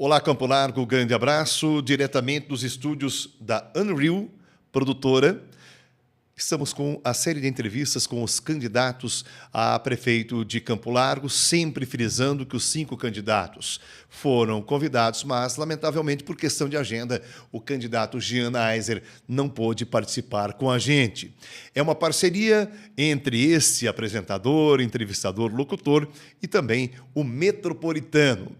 Olá, Campo Largo, grande abraço, diretamente dos estúdios da Unreal, produtora. Estamos com a série de entrevistas com os candidatos a prefeito de Campo Largo, sempre frisando que os 5 candidatos foram convidados, mas, lamentavelmente, por questão de agenda, o candidato Jean Aiser não pôde participar com a gente. É uma parceria entre esse apresentador, entrevistador, locutor e também o Metropolitano.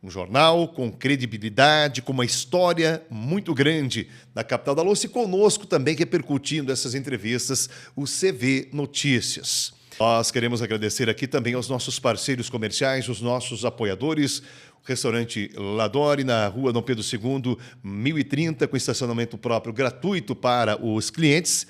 Um jornal com credibilidade, com uma história muito grande na capital da louça e conosco também repercutindo essas entrevistas, o CV Notícias. Nós queremos agradecer aqui também aos nossos parceiros comerciais, os nossos apoiadores, o restaurante Ladori, na rua Dom Pedro II, 1030, com estacionamento próprio gratuito para os clientes.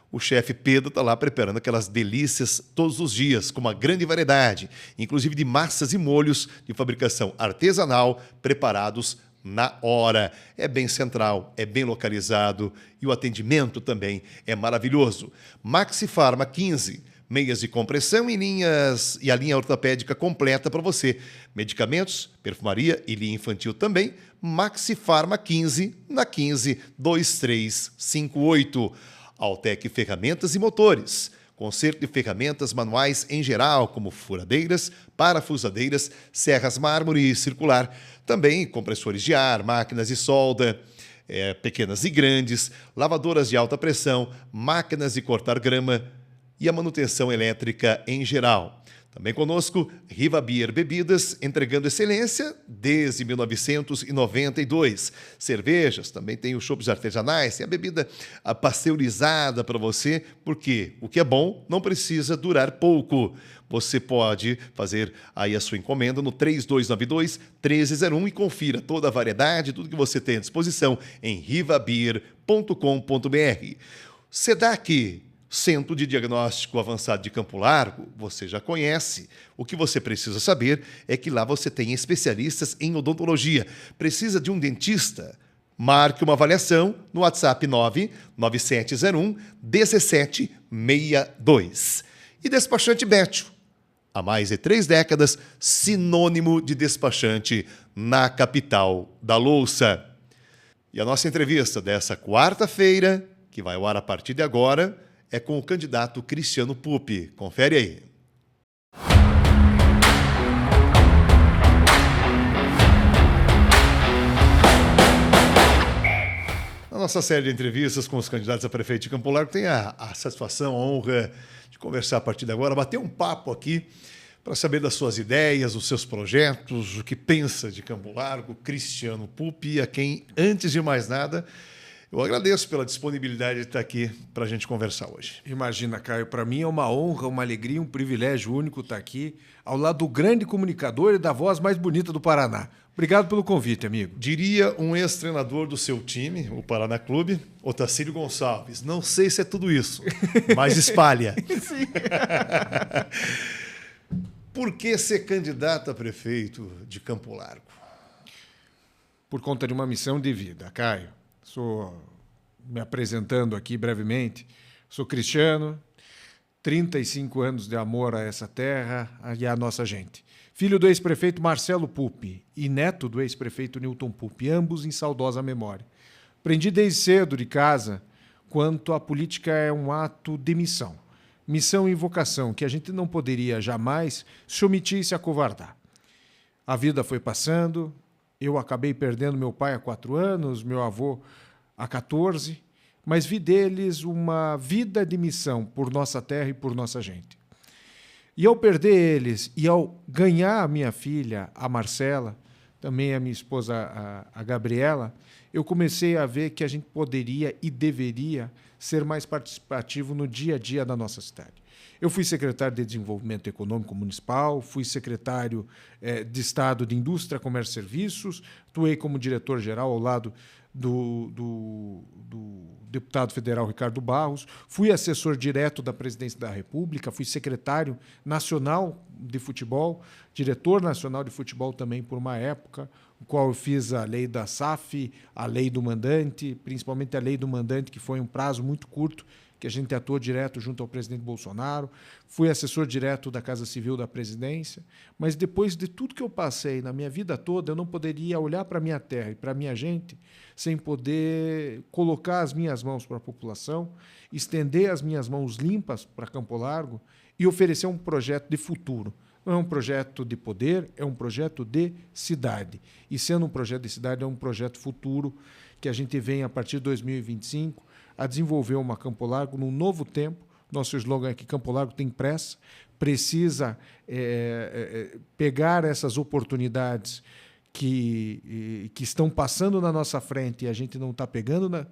O chefe Pedro está lá preparando aquelas delícias todos os dias, com uma grande variedade, inclusive de massas e molhos de fabricação artesanal, preparados na hora. É bem central, é bem localizado e o atendimento também é maravilhoso. Maxi Farma 15, meias de compressão e a linha ortopédica completa para você. Medicamentos, perfumaria e linha infantil também. Maxi Farma 15, na 152358. Altec Ferramentas e Motores. Conserto de ferramentas manuais em geral, como furadeiras, parafusadeiras, serras mármore e circular. Também compressores de ar, máquinas de solda, pequenas e grandes, lavadoras de alta pressão, máquinas de cortar grama e a manutenção elétrica em geral. Também conosco, Riva Beer Bebidas, entregando excelência desde 1992. Cervejas, também tem os chopps artesanais, tem a bebida pasteurizada para você, porque o que é bom não precisa durar pouco. Você pode fazer aí a sua encomenda no 3292-1301 e confira toda a variedade, tudo que você tem à disposição em rivabeer.com.br. SEDAC, Centro de Diagnóstico Avançado de Campo Largo, você já conhece. O que você precisa saber é que lá você tem especialistas em odontologia. Precisa de um dentista? Marque uma avaliação no WhatsApp 99701-1762. E Despachante Bétio, há mais de 3 décadas, sinônimo de despachante na capital da louça. E a nossa entrevista dessa quarta-feira, que vai ao ar a partir de agora, é com o candidato Cristiano Pupi. Confere aí. Na nossa série de entrevistas com os candidatos a prefeito de Campo Largo, tem a satisfação, a honra de conversar a partir de agora, bater um papo aqui para saber das suas ideias, dos seus projetos, o que pensa de Campo Largo, Cristiano Pupi, a quem, antes de mais nada, eu agradeço pela disponibilidade de estar aqui para a gente conversar hoje. Imagina, Caio, para mim é uma honra, uma alegria, um privilégio único estar aqui, ao lado do grande comunicador e da voz mais bonita do Paraná. Obrigado pelo convite, amigo. Diria um ex-treinador do seu time, o Paraná Clube, Otacílio Gonçalves. Não sei se é tudo isso, mas espalha. Sim. Por que ser candidato a prefeito de Campo Largo? Por conta de uma missão de vida, Caio. Sou, me apresentando aqui brevemente, sou Cristiano, 35 anos de amor a essa terra e à nossa gente. Filho do ex-prefeito Marcelo Pupi e neto do ex-prefeito Newton Pupi, ambos em saudosa memória. Aprendi desde cedo de casa quanto a política é um ato de missão. Missão e vocação que a gente não poderia jamais se omitir e se acovardar. A vida foi passando. Eu acabei perdendo meu pai há 4 anos, meu avô há 14, mas vi deles uma vida de missão por nossa terra e por nossa gente. E ao perder eles e ao ganhar a minha filha, a Marcela, também a minha esposa, a Gabriela, eu comecei a ver que a gente poderia e deveria ser mais participativo no dia a dia da nossa cidade. Eu fui secretário de Desenvolvimento Econômico Municipal, fui secretário de Estado de Indústria, Comércio e Serviços, atuei como diretor-geral ao lado do deputado federal Ricardo Barros, fui assessor direto da Presidência da República, fui secretário nacional de futebol, diretor nacional de futebol também por uma época, o qual eu fiz a lei da SAF, a lei do mandante, principalmente a lei do mandante, que foi um prazo muito curto, que a gente atuou direto junto ao presidente Bolsonaro, fui assessor direto da Casa Civil da Presidência, mas depois de tudo que eu passei na minha vida toda, eu não poderia olhar para a minha terra e para a minha gente sem poder colocar as minhas mãos para a população, estender as minhas mãos limpas para Campo Largo e oferecer um projeto de futuro. Não é um projeto de poder, é um projeto de cidade. E sendo um projeto de cidade, é um projeto futuro que a gente vem, a partir de 2025, a desenvolver uma Campo Largo num novo tempo. Nosso slogan é que Campo Largo tem pressa, precisa pegar essas oportunidades que estão passando na nossa frente e a gente não está pegando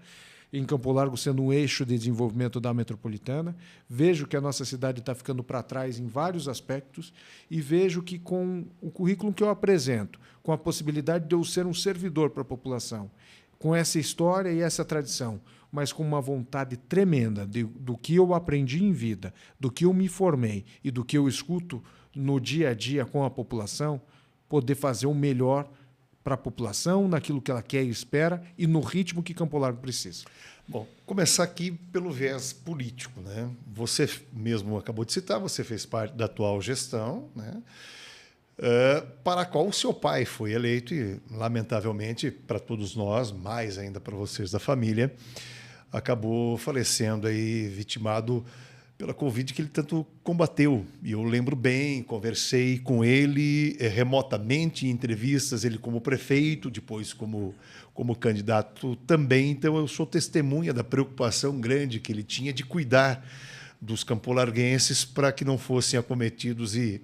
em Campo Largo, sendo um eixo de desenvolvimento da metropolitana. Vejo que a nossa cidade está ficando para trás em vários aspectos e vejo que, com o currículo que eu apresento, com a possibilidade de eu ser um servidor para a população, com essa história e essa tradição, mas com uma vontade tremenda do que eu aprendi em vida, do que eu me formei e do que eu escuto no dia a dia com a população, poder fazer o melhor para a população, naquilo que ela quer e espera e no ritmo que Campo Largo precisa. Bom, começar aqui pelo viés político, né? Você mesmo acabou de citar, você fez parte da atual gestão, né? Para a qual o seu pai foi eleito e, lamentavelmente, para todos nós, mais ainda para vocês da família, acabou falecendo aí, vitimado pela Covid que ele tanto combateu. E eu lembro bem, conversei com ele remotamente em entrevistas, ele como prefeito, depois como candidato também. Então, eu sou testemunha da preocupação grande que ele tinha de cuidar dos campolarguenses para que não fossem acometidos e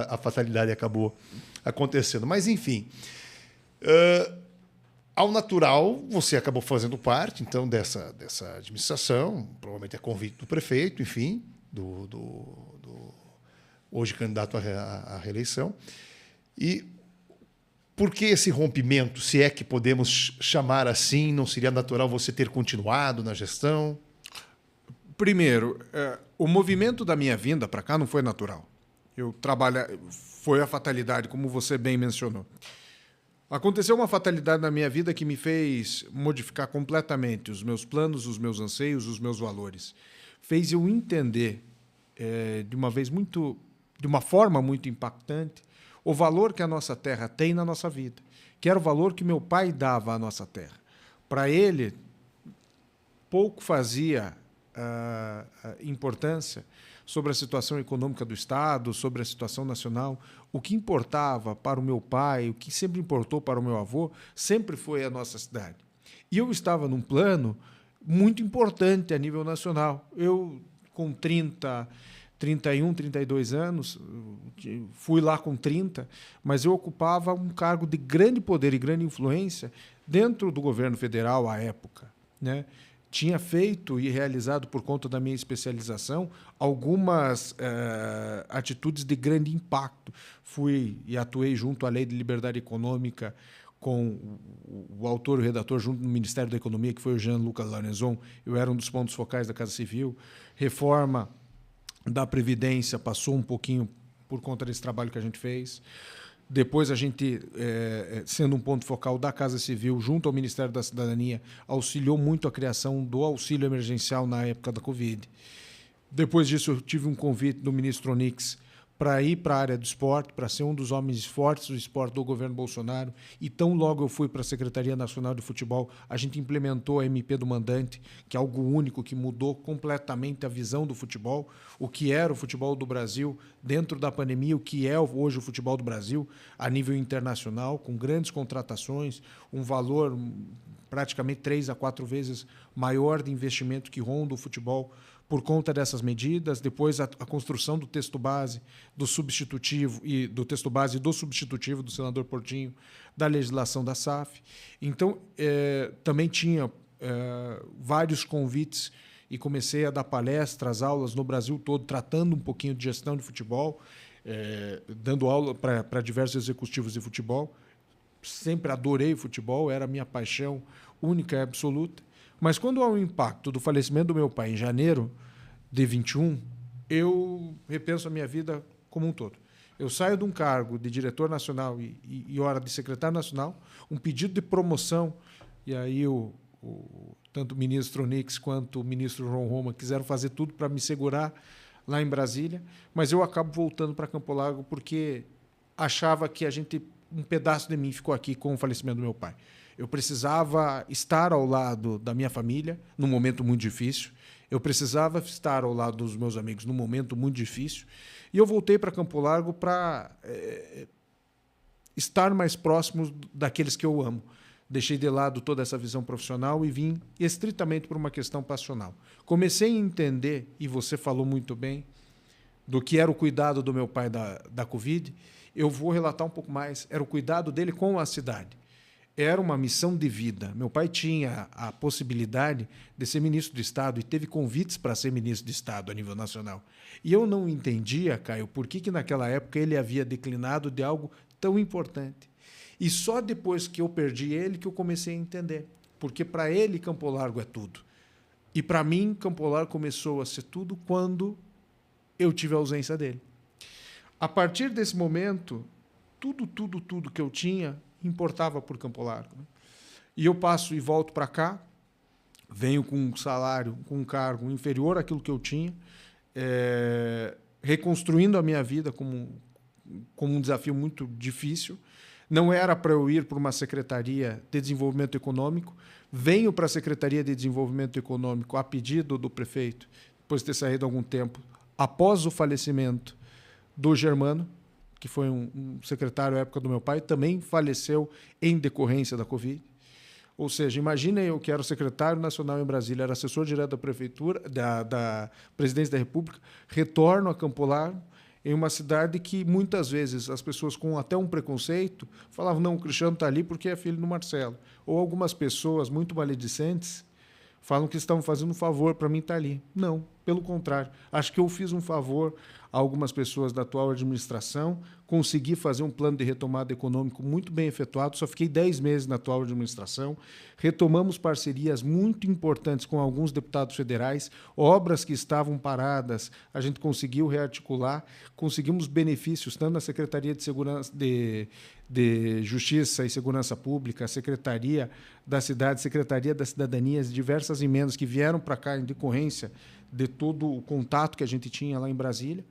a fatalidade acabou acontecendo. Mas, enfim, ao natural, você acabou fazendo parte, então, dessa administração, provavelmente a convite do prefeito, enfim, hoje candidato à reeleição. E por que esse rompimento, se é que podemos chamar assim, não seria natural você ter continuado na gestão? Primeiro, o movimento da minha vinda para cá não foi natural. Foi a fatalidade, como você bem mencionou. Aconteceu uma fatalidade na minha vida que me fez modificar completamente os meus planos, os meus anseios, os meus valores. Fez eu entender de uma forma muito impactante o valor que a nossa terra tem na nossa vida, que era o valor que meu pai dava à nossa terra. Para ele, pouco fazia importância sobre a situação econômica do Estado, sobre a situação nacional. O que importava para o meu pai, o que sempre importou para o meu avô, sempre foi a nossa cidade. E eu estava num plano muito importante a nível nacional. Eu, com 31, 32 anos, fui lá com 30, mas eu ocupava um cargo de grande poder e grande influência dentro do governo federal à época, né? Tinha feito e realizado, por conta da minha especialização, algumas atitudes de grande impacto. Fui e atuei junto à Lei de Liberdade Econômica com o autor e o redator junto no Ministério da Economia, que foi o Jean-Luc Larençon. Eu era um dos pontos focais da Casa Civil. Reforma da Previdência passou um pouquinho por conta desse trabalho que a gente fez. Depois, a gente, sendo um ponto focal da Casa Civil, junto ao Ministério da Cidadania, auxiliou muito a criação do auxílio emergencial na época da Covid. Depois disso, eu tive um convite do ministro Onix para ir para a área do esporte, para ser um dos homens fortes do esporte do governo Bolsonaro. E tão logo eu fui para a Secretaria Nacional de Futebol, a gente implementou a MP do Mandante, que é algo único, que mudou completamente a visão do futebol, o que era o futebol do Brasil dentro da pandemia, o que é hoje o futebol do Brasil a nível internacional, com grandes contratações, um valor praticamente 3 a 4 vezes maior de investimento que ronda o futebol por conta dessas medidas. Depois, a construção do texto base do substitutivo e do texto base do substitutivo do senador Portinho, da legislação da SAF. Então, também tinha vários convites e comecei a dar palestras, aulas no Brasil todo, tratando um pouquinho de gestão de futebol, dando aula para diversos executivos de futebol. Sempre adorei futebol, era a minha paixão única e absoluta. Mas quando há o impacto do falecimento do meu pai em janeiro de 21, eu repenso a minha vida como um todo. Eu saio de um cargo de diretor nacional e hora de secretário nacional, um pedido de promoção, e aí tanto o ministro Onix quanto o ministro João Roma quiseram fazer tudo para me segurar lá em Brasília, mas eu acabo voltando para Campo Largo porque achava que um pedaço de mim ficou aqui com o falecimento do meu pai. Eu precisava estar ao lado da minha família num momento muito difícil. Eu precisava estar ao lado dos meus amigos num momento muito difícil. E eu voltei para Campo Largo para estar mais próximo daqueles que eu amo. Deixei de lado toda essa visão profissional e vim estritamente por uma questão passional. Comecei a entender, e você falou muito bem, do que era o cuidado do meu pai da Covid. Eu vou relatar um pouco mais. Era o cuidado dele com a cidade. Era uma missão de vida. Meu pai tinha a possibilidade de ser ministro de Estado e teve convites para ser ministro de Estado a nível nacional. E eu não entendia, Caio, por que naquela época ele havia declinado de algo tão importante. E só depois que eu perdi ele que eu comecei a entender. Porque para ele Campo Largo é tudo. E para mim Campo Largo começou a ser tudo quando eu tive a ausência dele. A partir desse momento, tudo que eu tinha importava por Campo Largo. E eu passo e volto para cá, venho com um salário, com um cargo inferior àquilo que eu tinha, reconstruindo a minha vida como um desafio muito difícil. Não era para eu ir para uma Secretaria de Desenvolvimento Econômico. Venho para a Secretaria de Desenvolvimento Econômico a pedido do prefeito, depois de ter saído há algum tempo, após o falecimento do Germano, que foi um secretário à época do meu pai, também faleceu em decorrência da Covid. Ou seja, imagina eu que era o secretário nacional em Brasília, era assessor direto da prefeitura, da presidência da República, retorno a Campo Largo, em uma cidade que muitas vezes as pessoas com até um preconceito falavam, não, o Cristiano está ali porque é filho do Marcelo. Ou algumas pessoas muito maledicentes falam que estão fazendo um favor para mim estar ali. Não, pelo contrário. Acho que eu fiz um favor a algumas pessoas da atual administração, consegui fazer um plano de retomada econômico muito bem efetuado, só fiquei 10 meses na atual administração, retomamos parcerias muito importantes com alguns deputados federais, obras que estavam paradas, a gente conseguiu rearticular, conseguimos benefícios tanto na Secretaria de Segurança de Justiça e Segurança Pública, a Secretaria da Cidade, Secretaria da Cidadania, diversas emendas que vieram para cá em decorrência de todo o contato que a gente tinha lá em Brasília.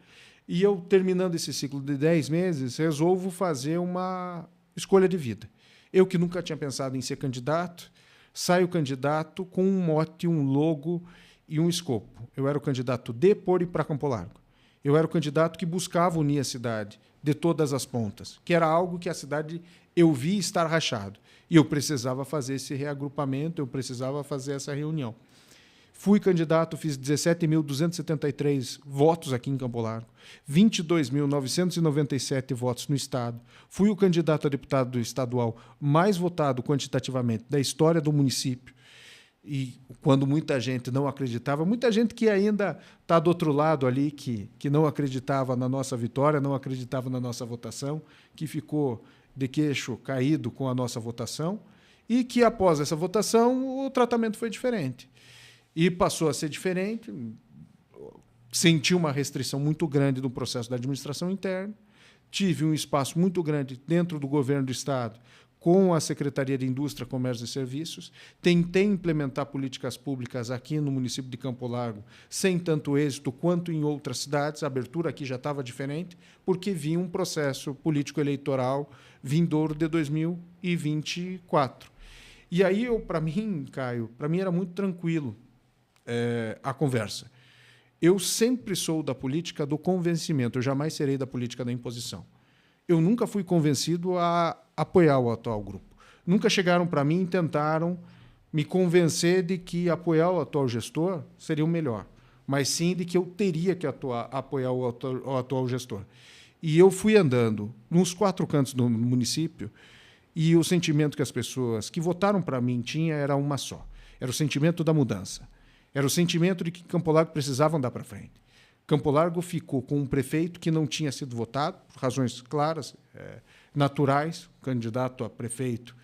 E eu, terminando esse ciclo de 10 meses, resolvo fazer uma escolha de vida. Eu, que nunca tinha pensado em ser candidato, saio candidato com um mote, um logo e um escopo. Eu era o candidato de, por e para Campo Largo. Eu era o candidato que buscava unir a cidade de todas as pontas, que era algo que a cidade eu vi estar rachado. E eu precisava fazer esse reagrupamento, eu precisava fazer essa reunião. Fui candidato, fiz 17.273 votos aqui em Campo Largo, 22.997 votos no Estado. Fui o candidato a deputado estadual mais votado quantitativamente da história do município. E quando muita gente não acreditava, muita gente que ainda está do outro lado ali, que não acreditava na nossa vitória, não acreditava na nossa votação, que ficou de queixo caído com a nossa votação, e que após essa votação o tratamento foi diferente. E passou a ser diferente, senti uma restrição muito grande do processo da administração interna, tive um espaço muito grande dentro do governo do Estado, com a Secretaria de Indústria, Comércio e Serviços, tentei implementar políticas públicas aqui no município de Campo Largo, sem tanto êxito quanto em outras cidades, a abertura aqui já estava diferente, porque vinha um processo político-eleitoral vindouro de 2024. E aí, para mim, Caio, para mim era muito tranquilo a conversa. Eu sempre sou da política do convencimento, eu jamais serei da política da imposição. Eu nunca fui convencido a apoiar o atual grupo. Nunca chegaram para mim e tentaram me convencer de que apoiar o atual gestor seria o melhor, mas sim de que eu teria que apoiar o atual gestor. E eu fui andando nos 4 cantos do município e o sentimento que as pessoas que votaram para mim tinham era uma só. Era o sentimento da mudança. Era o sentimento de que Campo Largo precisava andar para frente. Campo Largo ficou com um prefeito que não tinha sido votado, por razões claras, naturais, o candidato a prefeito,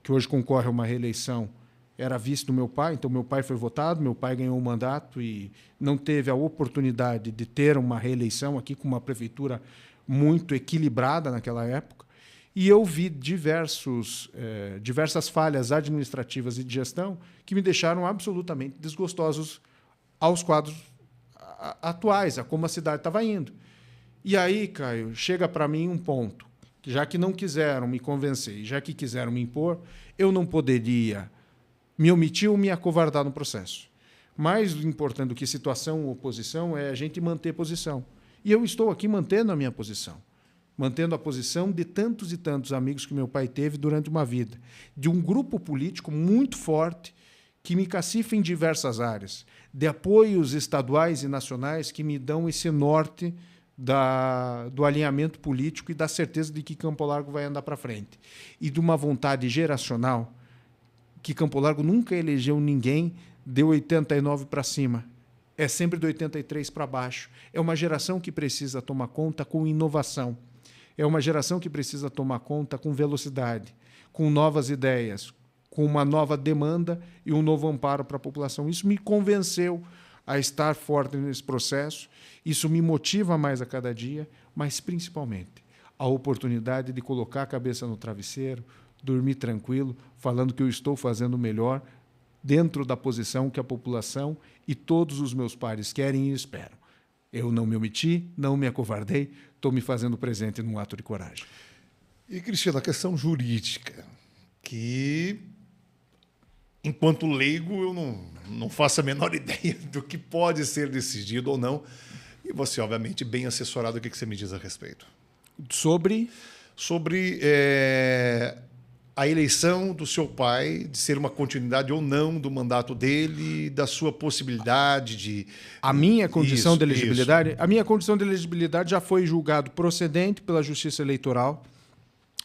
que hoje concorre a uma reeleição, era vice do meu pai, então meu pai foi votado, meu pai ganhou o mandato e não teve a oportunidade de ter uma reeleição aqui com uma prefeitura muito equilibrada naquela época. E eu vi diversas falhas administrativas e de gestão que me deixaram absolutamente desgostosos aos quadros atuais, a como a cidade estava indo. E aí, Caio, chega para mim um ponto, já que não quiseram me convencer, já que quiseram me impor, eu não poderia me omitir ou me acovardar no processo. Mais importante do que situação ou oposição é a gente manter posição. E eu estou aqui mantendo a minha posição. Mantendo a posição de tantos e tantos amigos que meu pai teve durante uma vida. De um grupo político muito forte que me cacifa em diversas áreas. De apoios estaduais e nacionais que me dão esse norte do alinhamento político e da certeza de que Campo Largo vai andar para frente. E de uma vontade geracional que Campo Largo nunca elegeu ninguém de 89 para cima. É sempre de 83 para baixo. É uma geração que precisa tomar conta com inovação. É uma geração que precisa tomar conta com velocidade, com novas ideias, com uma nova demanda e um novo amparo para a população. Isso me convenceu a estar forte nesse processo, isso me motiva mais a cada dia, mas principalmente a oportunidade de colocar a cabeça no travesseiro, dormir tranquilo, falando que eu estou fazendo o melhor dentro da posição que a população e todos os meus pares querem e esperam. Eu não me omiti, não me acovardei, estou me fazendo presente num ato de coragem. E, Cristiano, a questão jurídica, que, enquanto leigo, eu não faço a menor ideia do que pode ser decidido ou não. E você, obviamente, bem assessorado, o que você me diz a respeito? Sobre a eleição do seu pai, de ser uma continuidade ou não do mandato dele, da sua possibilidade de... A minha condição de elegibilidade? A minha condição de elegibilidade já foi julgado procedente pela Justiça Eleitoral.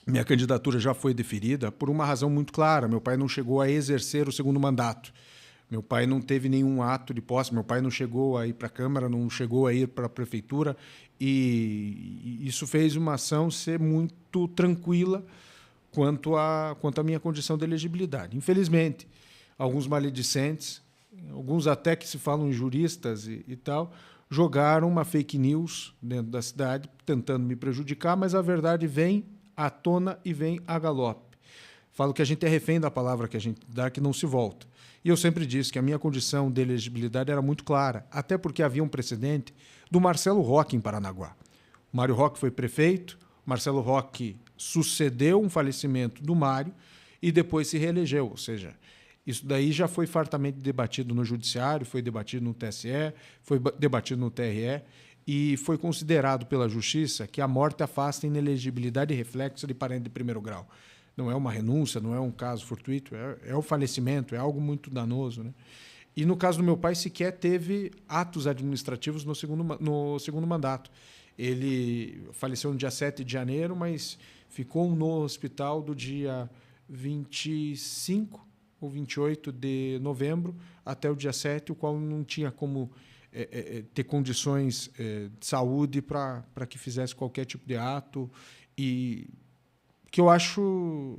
Minha candidatura já foi deferida por uma razão muito clara. Meu pai não chegou a exercer o segundo mandato. Meu pai não teve nenhum ato de posse, meu pai não chegou a ir para a Câmara, não chegou a ir para a Prefeitura, e isso fez uma ação ser muito tranquila quanto à minha condição de elegibilidade. Infelizmente, alguns maledicentes, alguns até que se falam juristas e tal, jogaram uma fake news dentro da cidade, tentando me prejudicar, mas a verdade vem à tona e vem a galope. Falo que a gente é refém da palavra que a gente dá, que não se volta. E eu sempre disse que a minha condição de elegibilidade era muito clara, até porque havia um precedente do Marcelo Roque em Paranaguá. O Mário Roque foi prefeito, Marcelo Roque sucedeu um falecimento do Mário e depois se reelegeu. Ou seja, isso daí já foi fartamente debatido no Judiciário, foi debatido no TSE, foi debatido no TRE e foi considerado pela Justiça que a morte afasta a inelegibilidade e reflexo de parente de primeiro grau. Não é uma renúncia, não é um caso fortuito, é o falecimento, é algo muito danoso, né? E no caso do meu pai sequer teve atos administrativos no segundo mandato. Ele faleceu no dia 7 de janeiro, mas ficou no hospital do dia 25 ou 28 de novembro até o dia 7, o qual não tinha como ter condições de saúde para que fizesse qualquer tipo de ato. E que eu acho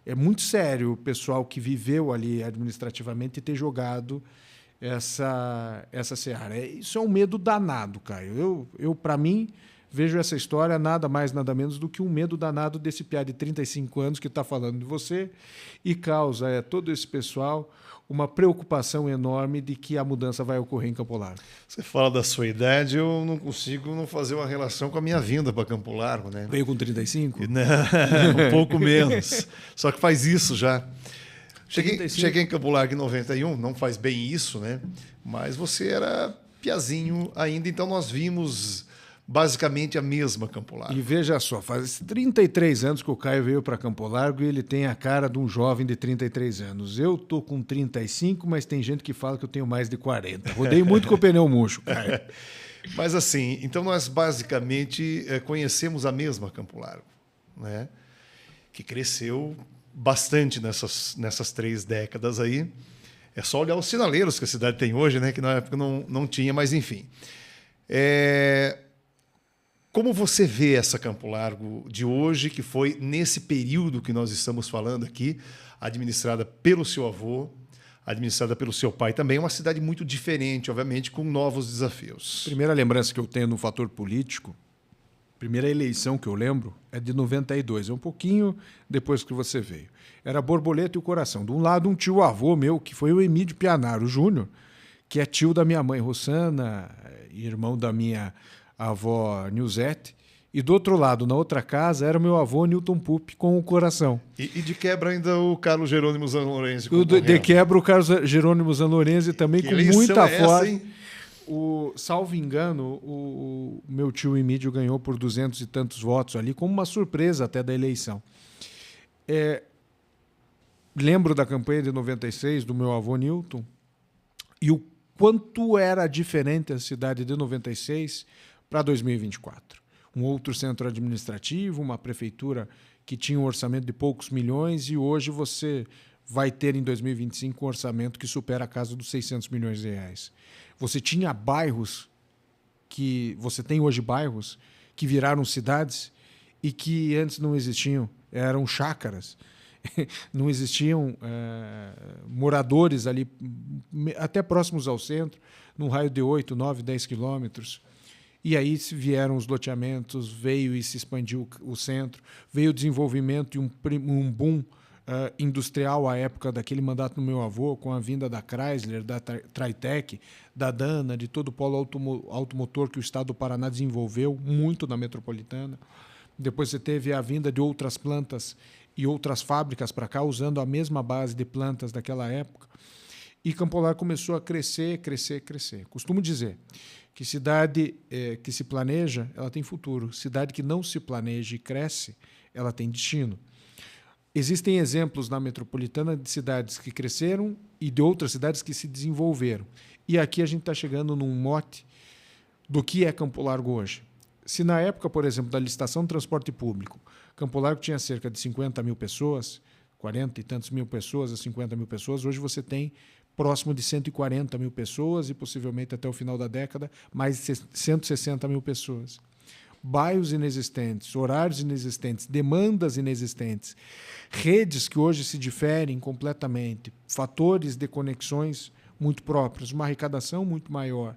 é muito sério o pessoal que viveu ali administrativamente ter jogado essa seara. Isso é um medo danado, Caio. Eu para mim, vejo essa história nada mais, nada menos do que um medo danado desse piá de 35 anos que está falando de você e causa todo esse pessoal uma preocupação enorme de que a mudança vai ocorrer em Campo Largo. Você fala da sua idade, eu não consigo não fazer uma relação com a minha vinda para Campo Largo, né? Veio com 35? Não, um pouco menos. Só que faz isso já. Cheguei em Campo Largo em 91, não faz bem isso, né? Mas você era piazinho ainda, então nós vimos basicamente a mesma Campo Largo. E veja só, faz 33 anos que o Caio veio para Campo Largo e ele tem a cara de um jovem de 33 anos. Eu tô com 35, mas tem gente que fala que eu tenho mais de 40. Rodei muito com o pneu murcho, Caio. Mas assim, então nós basicamente conhecemos a mesma Campo Largo, né? Que cresceu bastante nessas 3 décadas aí. É só olhar os sinaleiros que a cidade tem hoje, né? Que na época não tinha, mas enfim. Como você vê essa Campo Largo de hoje, que foi nesse período que nós estamos falando aqui, administrada pelo seu avô, administrada pelo seu pai também, uma cidade muito diferente, obviamente, com novos desafios. Primeira lembrança que eu tenho no fator político, primeira eleição que eu lembro é de 92, é um pouquinho depois que você veio. Era Borboleta e o Coração. De um lado, um tio-avô meu, que foi o Emílio Pianaro Júnior, que é tio da minha mãe, Rossana, irmão da minha avó, Nilzete. E do outro lado, na outra casa, era o meu avô, Newton Pupp, com o Coração. E de quebra ainda o Carlos Jerônimo Zanlorenzi. De quebra o Carlos Jerônimo Zanlorenzi também que com muita força. Hein? Salvo engano, o meu tio Emílio ganhou por 200 e tantos votos ali, como uma surpresa até da eleição. Lembro da campanha de 96 do meu avô Newton e o quanto era diferente a cidade de 96 para 2024. Um outro centro administrativo, uma prefeitura que tinha um orçamento de poucos milhões e hoje você vai ter em 2025 um orçamento que supera a casa dos 600 milhões de reais. Você tinha bairros você tem hoje bairros que viraram cidades e que antes não existiam, eram chácaras. Não existiam moradores ali, até próximos ao centro, num raio de 8, 9, 10 quilômetros. E aí vieram os loteamentos, veio e se expandiu o centro, veio o desenvolvimento e um boom industrial à época daquele mandato do meu avô, com a vinda da Chrysler, da Tritec, da Dana, de todo o polo automotor que o estado do Paraná desenvolveu, muito na metropolitana. Depois você teve a vinda de outras plantas e outras fábricas para cá, usando a mesma base de plantas daquela época. E Campo Largo começou a crescer, crescer, crescer. Costumo dizer que cidade que se planeja, ela tem futuro. Cidade que não se planeja e cresce, ela tem destino. Existem exemplos na metropolitana de cidades que cresceram e de outras cidades que se desenvolveram. E aqui a gente está chegando num mote do que é Campo Largo hoje. Se na época, por exemplo, da licitação de transporte público, Campo Largo tinha cerca de 50 mil pessoas, 40 e tantos mil pessoas a 50 mil pessoas, hoje você tem próximo de 140 mil pessoas e possivelmente até o final da década mais de 160 mil pessoas. Bairros inexistentes, horários inexistentes, demandas inexistentes, redes que hoje se diferem completamente, fatores de conexões muito próprios, uma arrecadação muito maior.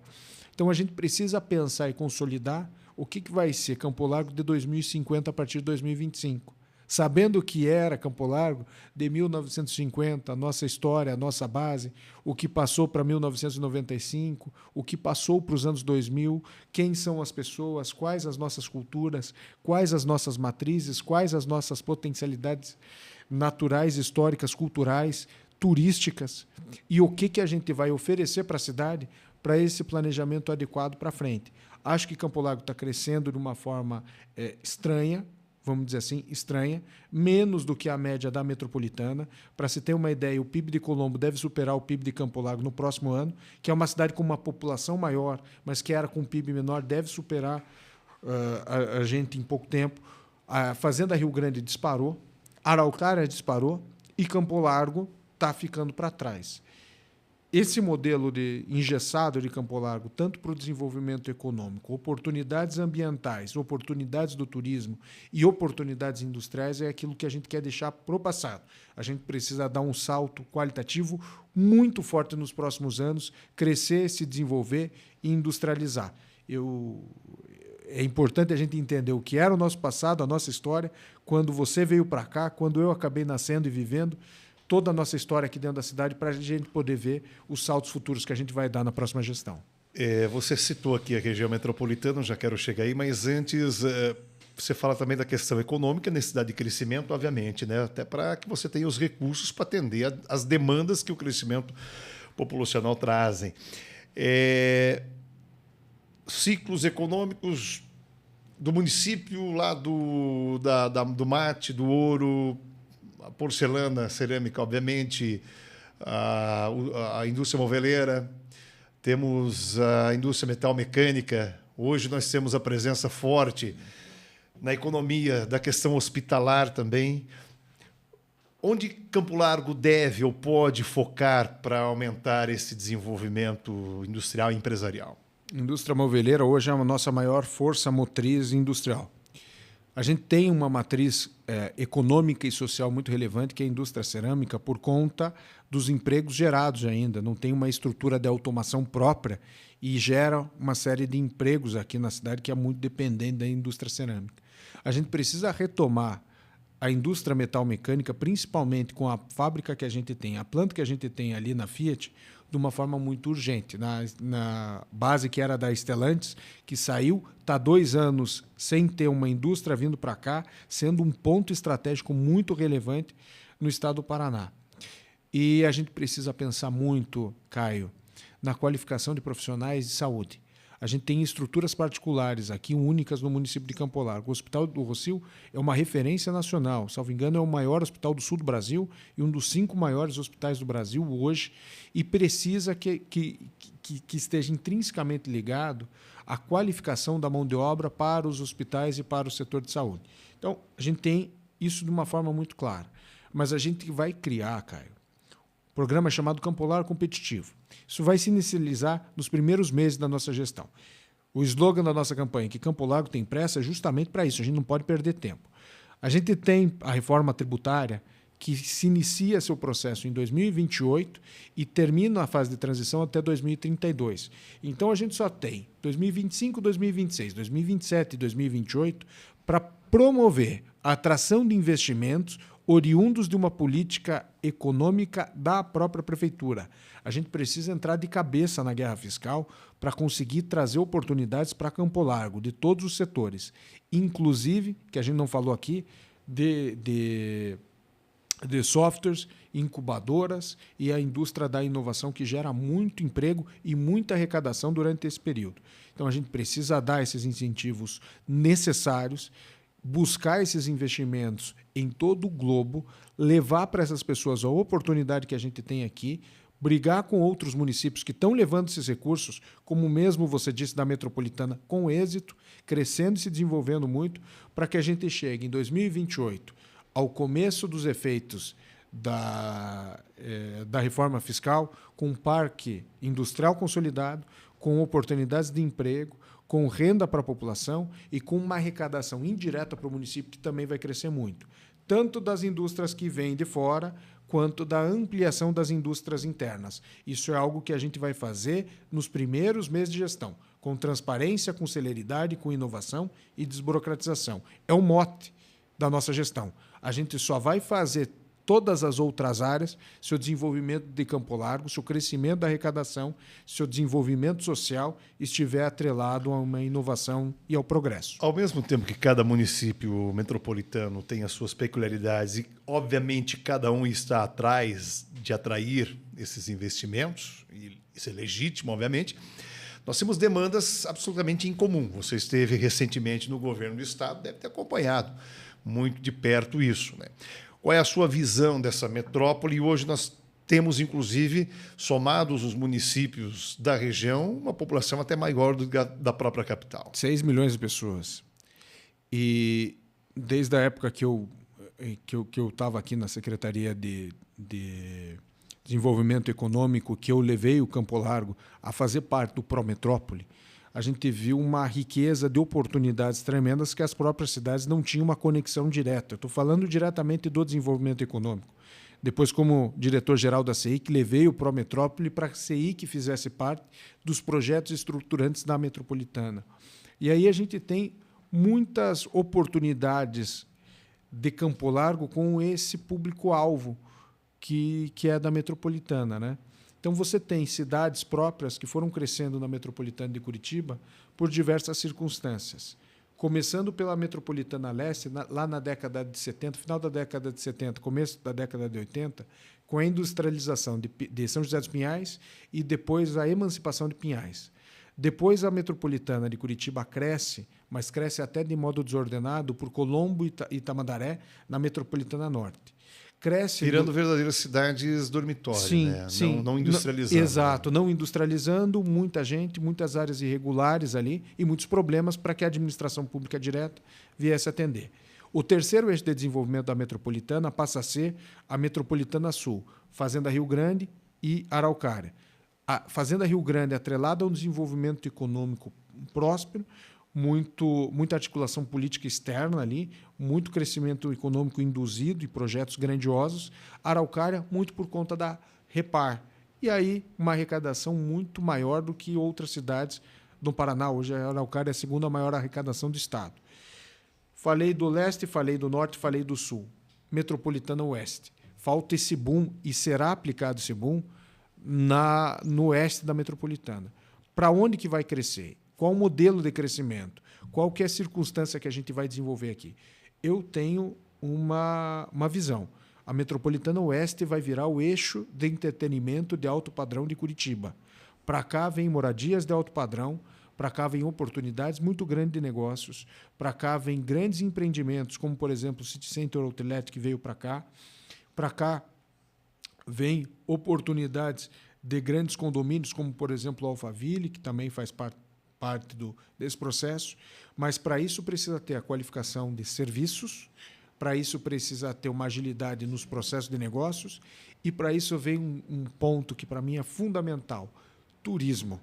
Então a gente precisa pensar e consolidar o que vai ser Campo Largo de 2050 a partir de 2025. Sabendo o que era Campo Largo de 1950, a nossa história, a nossa base, o que passou para 1995, o que passou para os anos 2000, quem são as pessoas, quais as nossas culturas, quais as nossas matrizes, quais as nossas potencialidades naturais, históricas, culturais, turísticas, e o que a gente vai oferecer para a cidade para esse planejamento adequado para frente. Acho que Campo Largo está crescendo de uma forma estranha, vamos dizer assim, estranha, menos do que a média da metropolitana. Para se ter uma ideia, o PIB de Colombo deve superar o PIB de Campo Largo no próximo ano, que é uma cidade com uma população maior, mas que era com um PIB menor, deve superar a gente em pouco tempo. A Fazenda Rio Grande disparou, Araucária disparou e Campo Largo está ficando para trás. Esse modelo de engessado de Campo Largo, tanto para o desenvolvimento econômico, oportunidades ambientais, oportunidades do turismo e oportunidades industriais, é aquilo que a gente quer deixar para o passado. A gente precisa dar um salto qualitativo muito forte nos próximos anos, crescer, se desenvolver e industrializar. É importante a gente entender o que era o nosso passado, a nossa história, quando você veio para cá, quando eu acabei nascendo e vivendo, toda a nossa história aqui dentro da cidade para a gente poder ver os saltos futuros que a gente vai dar na próxima gestão. Você citou aqui a região metropolitana, já quero chegar aí, mas antes você fala também da questão econômica, necessidade de crescimento, obviamente, né? Até para que você tenha os recursos para atender às demandas que o crescimento populacional trazem. Ciclos econômicos do município, lá do mate, do ouro, a porcelana, cerâmica, obviamente, a indústria moveleira, temos a indústria metal-mecânica. Hoje nós temos a presença forte na economia da questão hospitalar também. Onde Campo Largo deve ou pode focar para aumentar esse desenvolvimento industrial e empresarial? A indústria moveleira hoje é a nossa maior força motriz industrial. A gente tem uma matriz econômica e social muito relevante, que é a indústria cerâmica, por conta dos empregos gerados ainda. Não tem uma estrutura de automação própria e gera uma série de empregos aqui na cidade que é muito dependente da indústria cerâmica. A gente precisa retomar a indústria metal-mecânica, principalmente com a fábrica que a gente tem, a planta que a gente tem ali na Fiat, de uma forma muito urgente. Na base que era da Stellantis, que saiu, está 2 anos sem ter uma indústria vindo para cá, sendo um ponto estratégico muito relevante no estado do Paraná. E a gente precisa pensar muito, Caio, na qualificação de profissionais de saúde. A gente tem estruturas particulares aqui, únicas no município de Campo Largo. O Hospital do Rossio é uma referência nacional. Salvo engano, é o maior hospital do sul do Brasil e um dos 5 maiores hospitais do Brasil hoje, e precisa que esteja intrinsecamente ligado à qualificação da mão de obra para os hospitais e para o setor de saúde. Então, a gente tem isso de uma forma muito clara. Mas a gente vai criar, Caio, um programa chamado Campo Largo Competitivo. Isso vai se inicializar nos primeiros meses da nossa gestão. O slogan da nossa campanha, que Campo Largo tem pressa, é justamente para isso. A gente não pode perder tempo. A gente tem a reforma tributária, que se inicia seu processo em 2028 e termina a fase de transição até 2032. Então, a gente só tem 2025, 2026, 2027 e 2028 para promover a atração de investimentos oriundos de uma política econômica da própria prefeitura. A gente precisa entrar de cabeça na guerra fiscal para conseguir trazer oportunidades para Campo Largo, de todos os setores, inclusive, que a gente não falou aqui, de softwares, incubadoras e a indústria da inovação, que gera muito emprego e muita arrecadação durante esse período. Então, a gente precisa dar esses incentivos necessários, buscar esses investimentos em todo o globo, levar para essas pessoas a oportunidade que a gente tem aqui, brigar com outros municípios que estão levando esses recursos, como mesmo você disse da metropolitana, com êxito, crescendo e se desenvolvendo muito, para que a gente chegue em 2028 ao começo dos efeitos da reforma fiscal, com um parque industrial consolidado, com oportunidades de emprego, com renda para a população e com uma arrecadação indireta para o município, que também vai crescer muito, tanto das indústrias que vêm de fora, quanto da ampliação das indústrias internas. Isso é algo que a gente vai fazer nos primeiros meses de gestão, com transparência, com celeridade, com inovação e desburocratização. É o mote da nossa gestão. A gente só vai fazer todas as outras áreas se o desenvolvimento de Campo Largo, se o crescimento da arrecadação, se o desenvolvimento social estiver atrelado a uma inovação e ao progresso. Ao mesmo tempo que cada município metropolitano tem as suas peculiaridades e, obviamente, cada um está atrás de atrair esses investimentos, e isso é legítimo, obviamente, nós temos demandas absolutamente em comum. Você esteve recentemente no governo do Estado, deve ter acompanhado muito de perto isso, né? Qual é a sua visão dessa metrópole? E hoje nós temos, inclusive, somados os municípios da região, uma população até maior do que a da própria capital. 6 milhões de pessoas. E desde a época que eu estava aqui na Secretaria de Desenvolvimento Econômico, que eu levei o Campo Largo a fazer parte do Prometrópole, a gente viu uma riqueza de oportunidades tremendas que as próprias cidades não tinham uma conexão direta. Eu estou falando diretamente do desenvolvimento econômico. Depois, como diretor-geral da CEIC, levei o Prometrópole para que a CEIC fizesse parte dos projetos estruturantes da metropolitana. E aí a gente tem muitas oportunidades de Campo Largo com esse público-alvo que é da metropolitana, né? Então, você tem cidades próprias que foram crescendo na metropolitana de Curitiba por diversas circunstâncias. Começando pela metropolitana leste, lá na década de 70, final da década de 70, começo da década de 80, com a industrialização de São José dos Pinhais e depois a emancipação de Pinhais. Depois, a metropolitana de Curitiba cresce, mas cresce até de modo desordenado por Colombo e Tamandaré, na metropolitana norte. Cresce virando verdadeiras cidades dormitório, sim, né? Sim. Não industrializando. Exato, não industrializando, muita gente, muitas áreas irregulares ali e muitos problemas para que a administração pública direta viesse atender. O terceiro eixo de desenvolvimento da metropolitana passa a ser a Metropolitana Sul, Fazenda Rio Grande e Araucária. A Fazenda Rio Grande, atrelada a um desenvolvimento econômico próspero, muita articulação política externa ali, muito crescimento econômico induzido e projetos grandiosos. Araucária, muito por conta da Repar. E aí, uma arrecadação muito maior do que outras cidades do Paraná. Hoje, a Araucária é a segunda maior arrecadação do estado. Falei do leste, falei do norte, falei do sul. Metropolitana Oeste. Falta esse boom, e será aplicado esse boom no oeste da metropolitana. Para onde que vai crescer? Qual o modelo de crescimento? Qual que é a circunstância que a gente vai desenvolver aqui? Eu tenho uma visão. A metropolitana Oeste vai virar o eixo de entretenimento de alto padrão de Curitiba. Para cá vem moradias de alto padrão, para cá vem oportunidades muito grandes de negócios, para cá vem grandes empreendimentos, como, por exemplo, o City Center Outlet, que veio para cá vem oportunidades de grandes condomínios, como, por exemplo, o Alphaville, que também faz parte desse processo, mas para isso precisa ter a qualificação de serviços, para isso precisa ter uma agilidade nos processos de negócios, e para isso vem um ponto que para mim é fundamental: turismo.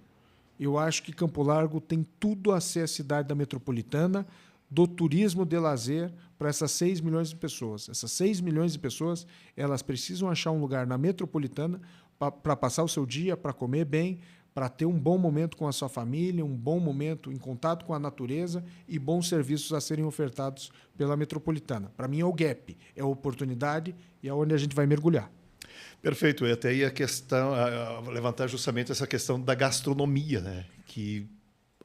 Eu acho que Campo Largo tem tudo a ser a cidade da metropolitana, do turismo de lazer para essas 6 milhões de pessoas. Essas 6 milhões de pessoas, elas precisam achar um lugar na metropolitana para passar o seu dia, para comer bem, para ter um bom momento com a sua família, um bom momento em contato com a natureza e bons serviços a serem ofertados pela metropolitana. Para mim é o gap, é a oportunidade e é onde a gente vai mergulhar. Perfeito. E até aí a questão, levantar justamente essa questão da gastronomia, né? Que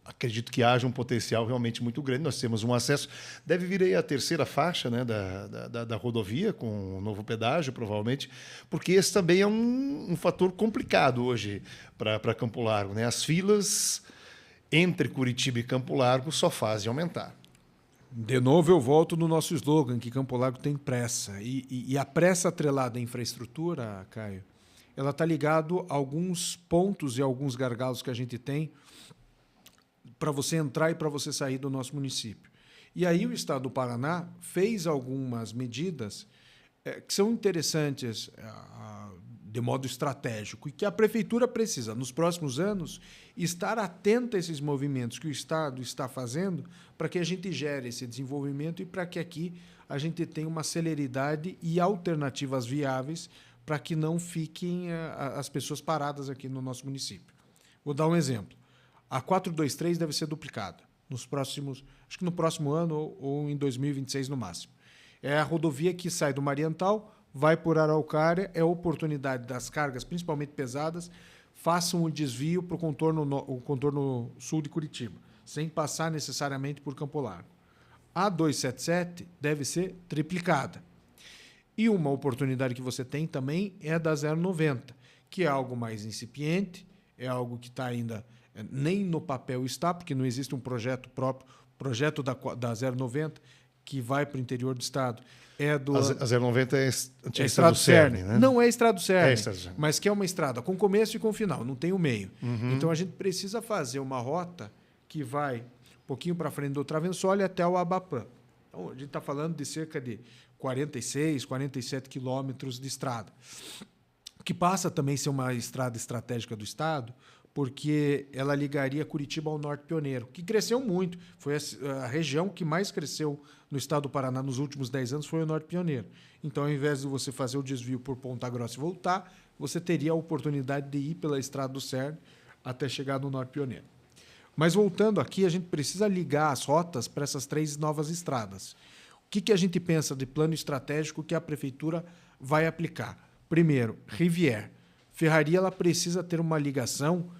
acredito que haja um potencial realmente muito grande. Nós temos um acesso, deve vir aí a terceira faixa, né, da rodovia, com um novo pedágio, provavelmente, porque esse também é um fator complicado hoje para Campo Largo, né? As filas entre Curitiba e Campo Largo só fazem aumentar. De novo, eu volto no nosso slogan, que Campo Largo tem pressa. E a pressa atrelada à infraestrutura, Caio, ela está ligado a alguns pontos e alguns gargalos que a gente tem para você entrar e para você sair do nosso município. E aí o Estado do Paraná fez algumas medidas que são interessantes de modo estratégico e que a Prefeitura precisa, nos próximos anos, estar atenta a esses movimentos que o Estado está fazendo para que a gente gere esse desenvolvimento e para que aqui a gente tenha uma celeridade e alternativas viáveis para que não fiquem as pessoas paradas aqui no nosso município. Vou dar um exemplo. A 423 deve ser duplicada acho que no próximo ano ou em 2026 no máximo. É a rodovia que sai do Mariental, vai por Araucária, é a oportunidade das cargas, principalmente pesadas, façam o desvio para o contorno sul de Curitiba, sem passar necessariamente por Campo Largo. A 277 deve ser triplicada. E uma oportunidade que você tem também é a da 090, que é algo mais incipiente, é algo que está ainda nem no papel está, porque não existe um projeto próprio, projeto da 090, que vai para o interior do estado. A 090 é a Estrada do Cerne, né? Não é Estrada do Cerne, Estrada do Cerne, mas que é uma estrada com começo e com final, não tem o meio. Uhum. Então a gente precisa fazer uma rota que vai um pouquinho para frente do Travensole até o Abapã. Então a gente está falando de cerca de 46, 47 quilômetros de estrada, que passa também a ser uma estrada estratégica do estado, porque ela ligaria Curitiba ao Norte Pioneiro, que cresceu muito. Foi a região que mais cresceu no estado do Paraná nos últimos 10 anos, foi o Norte Pioneiro. Então, ao invés de você fazer o desvio por Ponta Grossa e voltar, você teria a oportunidade de ir pela Estrada do Cerne até chegar no Norte Pioneiro. Mas, voltando aqui, a gente precisa ligar as rotas para essas 3 novas estradas. O que a gente pensa de plano estratégico que a Prefeitura vai aplicar? Primeiro, Rivière. Ferraria ela precisa ter uma ligação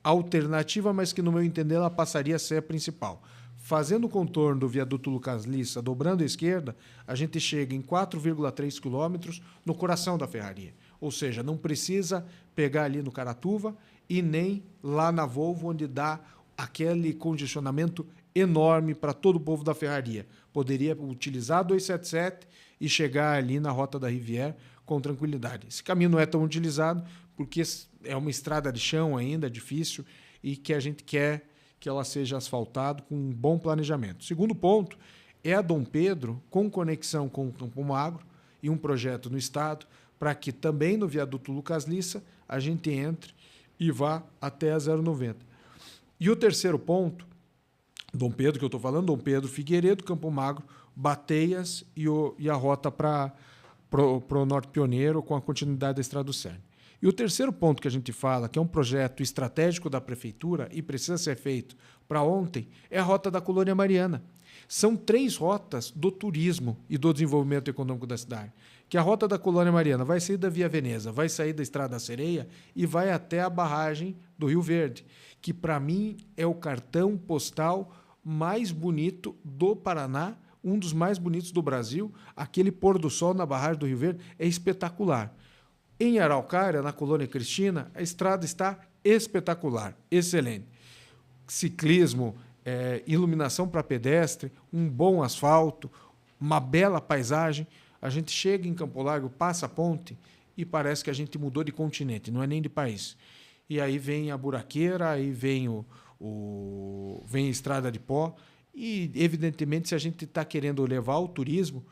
alternativa, mas que, no meu entender, ela passaria a ser a principal. Fazendo o contorno do viaduto Lucas Lissa, dobrando à esquerda, a gente chega em 4,3 quilômetros no coração da Ferraria. Ou seja, não precisa pegar ali no Caratuva e nem lá na Volvo, onde dá aquele congestionamento enorme para todo o povo da Ferraria. Poderia utilizar a 277 e chegar ali na rota da Rivière com tranquilidade. Esse caminho não é tão utilizado porque é uma estrada de chão ainda, difícil, e que a gente quer que ela seja asfaltada com um bom planejamento. Segundo ponto é a Dom Pedro, com conexão com o Campo Magro e um projeto no estado, para que também no viaduto Lucas Lissa a gente entre e vá até a 090. E o terceiro ponto, Dom Pedro, que eu estou falando, Dom Pedro, Figueiredo, Campo Magro, Bateias e a rota para o Norte Pioneiro com a continuidade da Estrada do Cerne. E o terceiro ponto que a gente fala, que é um projeto estratégico da Prefeitura e precisa ser feito para ontem, é a Rota da Colônia Mariana. São 3 rotas do turismo e do desenvolvimento econômico da cidade. Que a Rota da Colônia Mariana vai sair da Via Veneza, vai sair da Estrada da Sereia e vai até a barragem do Rio Verde, que para mim é o cartão postal mais bonito do Paraná, um dos mais bonitos do Brasil. Aquele pôr do sol na barragem do Rio Verde é espetacular. Em Araucária, na Colônia Cristina, a estrada está espetacular, excelente. Ciclismo, iluminação para pedestre, um bom asfalto, uma bela paisagem. A gente chega em Campo Largo, passa a ponte e parece que a gente mudou de continente, não é nem de país. E aí vem a buraqueira, aí vem vem a estrada de pó. E, evidentemente, se a gente está querendo levar o turismo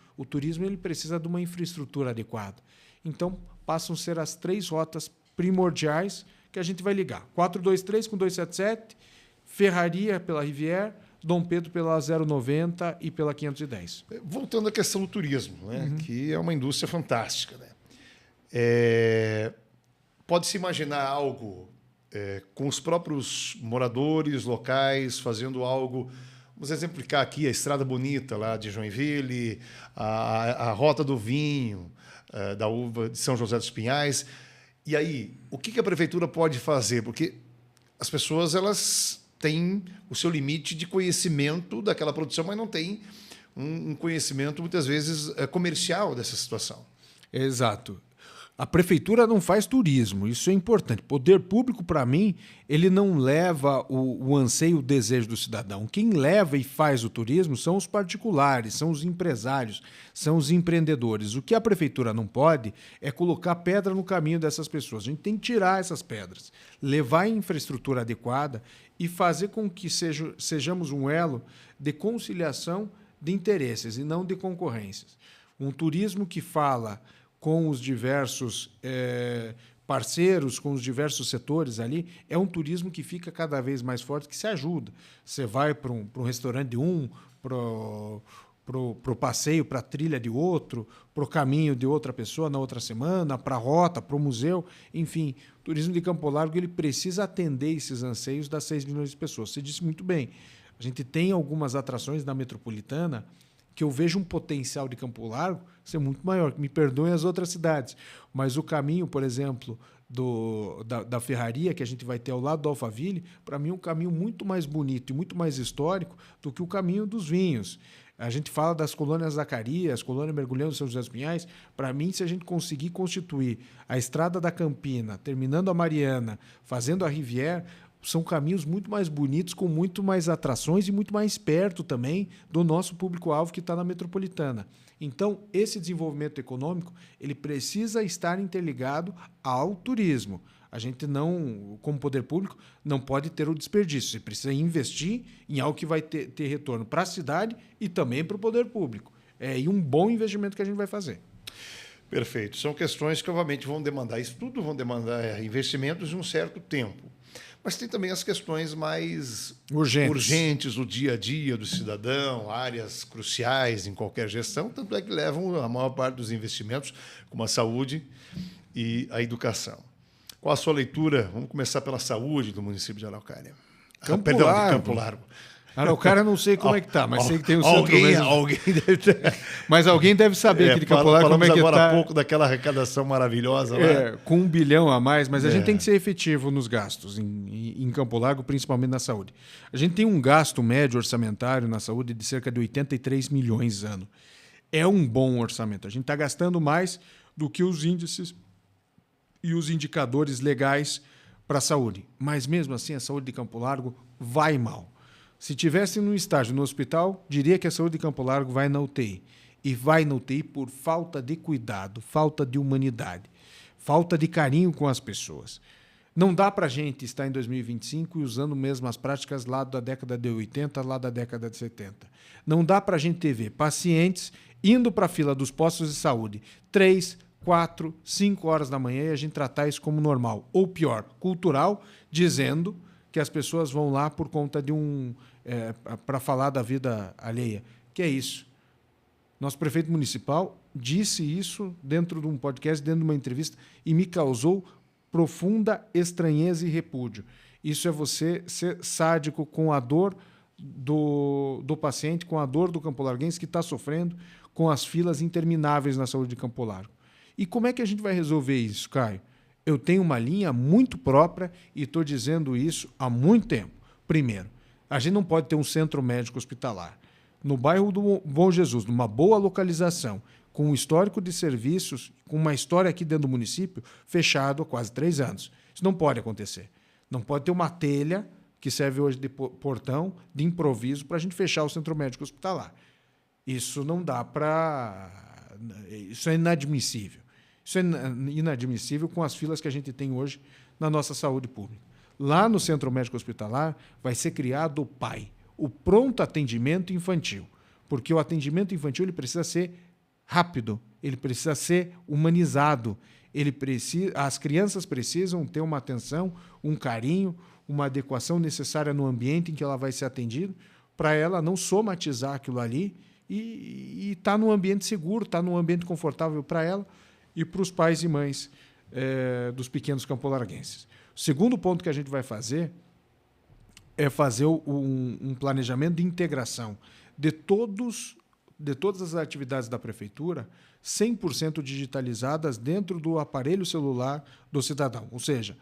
ele precisa de uma infraestrutura adequada. Então, passam a ser as 3 rotas primordiais que a gente vai ligar. 423 com 277, Ferraria pela Rivière, Dom Pedro pela 090 e pela 510. Voltando à questão do turismo, né? Que é uma indústria fantástica. Né? Pode-se imaginar algo com os próprios moradores locais, fazendo algo. Vamos exemplificar aqui a Estrada Bonita, lá de Joinville, a Rota do Vinho, da uva de São José dos Pinhais. E aí, o que a prefeitura pode fazer? Porque as pessoas elas têm o seu limite de conhecimento daquela produção, mas não têm um conhecimento, muitas vezes, comercial dessa situação. Exato. A prefeitura não faz turismo, isso é importante. Poder público, para mim, ele não leva o anseio, o desejo do cidadão. Quem leva e faz o turismo são os particulares, são os empresários, são os empreendedores. O que a prefeitura não pode é colocar pedra no caminho dessas pessoas. A gente tem que tirar essas pedras, levar a infraestrutura adequada e fazer com que sejamos um elo de conciliação de interesses e não de concorrências. Um turismo que fala com os diversos parceiros, com os diversos setores ali, é um turismo que fica cada vez mais forte, que se ajuda. Você vai para um restaurante de para o passeio, para a trilha de outro, para o caminho de outra pessoa na outra semana, para a rota, para o museu, enfim. O turismo de Campo Largo ele precisa atender esses anseios das 6 milhões de pessoas. Você disse muito bem, a gente tem algumas atrações na metropolitana que eu vejo um potencial de Campo Largo ser muito maior, que me perdoem as outras cidades. Mas o caminho, por exemplo, da Ferraria, que a gente vai ter ao lado do Alphaville, para mim é um caminho muito mais bonito e muito mais histórico do que o caminho dos vinhos. A gente fala das colônias Zacarias, colônia Mergulhando São José dos Pinhais. Para mim, se a gente conseguir constituir a Estrada da Campina, terminando a Mariana, fazendo a Rivière, são caminhos muito mais bonitos, com muito mais atrações e muito mais perto também do nosso público-alvo que está na metropolitana. Então, esse desenvolvimento econômico ele precisa estar interligado ao turismo. A gente não, como poder público, não pode ter o desperdício. Você precisa investir em algo que vai ter retorno para a cidade e também para o poder público. E um bom investimento que a gente vai fazer. Perfeito. São questões que, obviamente, vão demandar estudo, vão demandar investimentos de um certo tempo. Mas tem também as questões mais urgentes do dia a dia do cidadão, áreas cruciais em qualquer gestão, tanto é que levam a maior parte dos investimentos, como a saúde e a educação. Qual a sua leitura? Vamos começar pela saúde do município de Araucária. Campo Largo. Araucária não sei como é que está, mas sei que tem o centro mesmo. Alguém deve ter... Mas alguém deve saber aqui de Campo Largo como é que está. Falamos agora há pouco daquela arrecadação maravilhosa. Com 1 bilhão a mais, mas a gente tem que ser efetivo nos gastos em Campo Largo, principalmente na saúde. A gente tem um gasto médio orçamentário na saúde de cerca de 83 milhões ano. É um bom orçamento. A gente está gastando mais do que os índices e os indicadores legais para a saúde. Mas mesmo assim, a saúde de Campo Largo vai mal. Se tivesse num estágio no hospital, diria que a saúde de Campo Largo vai na UTI. E vai na UTI por falta de cuidado, falta de humanidade, falta de carinho com as pessoas. Não dá para a gente estar em 2025 e usando mesmo as práticas lá da década de 80, lá da década de 70. Não dá para a gente ver pacientes indo para a fila dos postos de saúde 3, 4, 5 horas da manhã e a gente tratar isso como normal. Ou pior, cultural, dizendo que as pessoas vão lá por conta de para falar da vida alheia. Que é isso. Nosso prefeito municipal disse isso dentro de um podcast, dentro de uma entrevista, e me causou profunda estranheza e repúdio. Isso é você ser sádico com a dor do paciente, com a dor do campolarguense que está sofrendo com as filas intermináveis na saúde de Campo Largo. E como é que a gente vai resolver isso, Caio? Eu tenho uma linha muito própria e estou dizendo isso há muito tempo. Primeiro, a gente não pode ter um centro médico hospitalar no bairro do Bom Jesus, numa boa localização, com um histórico de serviços, com uma história aqui dentro do município, fechado há quase 3 anos. Isso não pode acontecer. Não pode ter uma telha que serve hoje de portão, de improviso, para a gente fechar o centro médico hospitalar. Isso não dá para... Isso é inadmissível. Isso é inadmissível com as filas que a gente tem hoje na nossa saúde pública. Lá no Centro Médico Hospitalar vai ser criado o PAI, o Pronto Atendimento Infantil, porque o atendimento infantil ele precisa ser rápido, ele precisa ser humanizado, as crianças precisam ter uma atenção, um carinho, uma adequação necessária no ambiente em que ela vai ser atendida, para ela não somatizar aquilo ali e estar num ambiente seguro, estar num ambiente confortável para ela e para os pais e mães dos pequenos campolarguenses. O segundo ponto que a gente vai fazer é fazer um planejamento de integração de todas as atividades da prefeitura 100% digitalizadas dentro do aparelho celular do cidadão. Ou seja,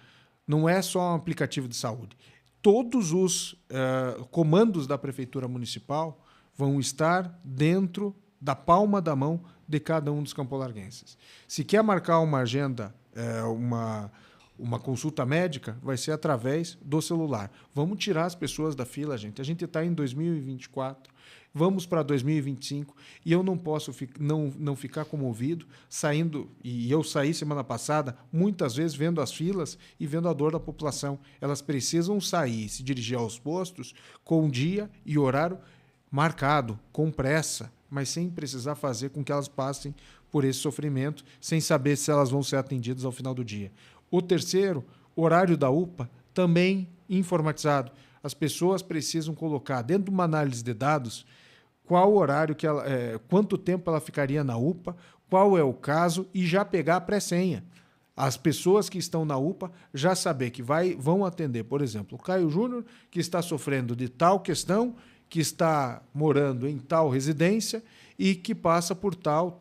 não é só um aplicativo de saúde. Todos os comandos da prefeitura municipal vão estar dentro da palma da mão de cada um dos campolarguenses. Se quer marcar uma agenda, uma consulta médica, vai ser através do celular. Vamos tirar as pessoas da fila, gente. A gente está em 2024, vamos para 2025, e eu não posso não ficar comovido saindo, e eu saí semana passada, muitas vezes vendo as filas e vendo a dor da população. Elas precisam sair, se dirigir aos postos com dia e horário marcado, com pressa, mas sem precisar fazer com que elas passem por esse sofrimento, sem saber se elas vão ser atendidas ao final do dia. O terceiro, horário da UPA, também informatizado. As pessoas precisam colocar dentro de uma análise de dados qual horário que ela, quanto tempo ela ficaria na UPA, qual é o caso e já pegar a pré-senha. As pessoas que estão na UPA já saber que vão atender, por exemplo, o Caio Júnior, que está sofrendo de tal questão, que está morando em tal residência e que passa por tal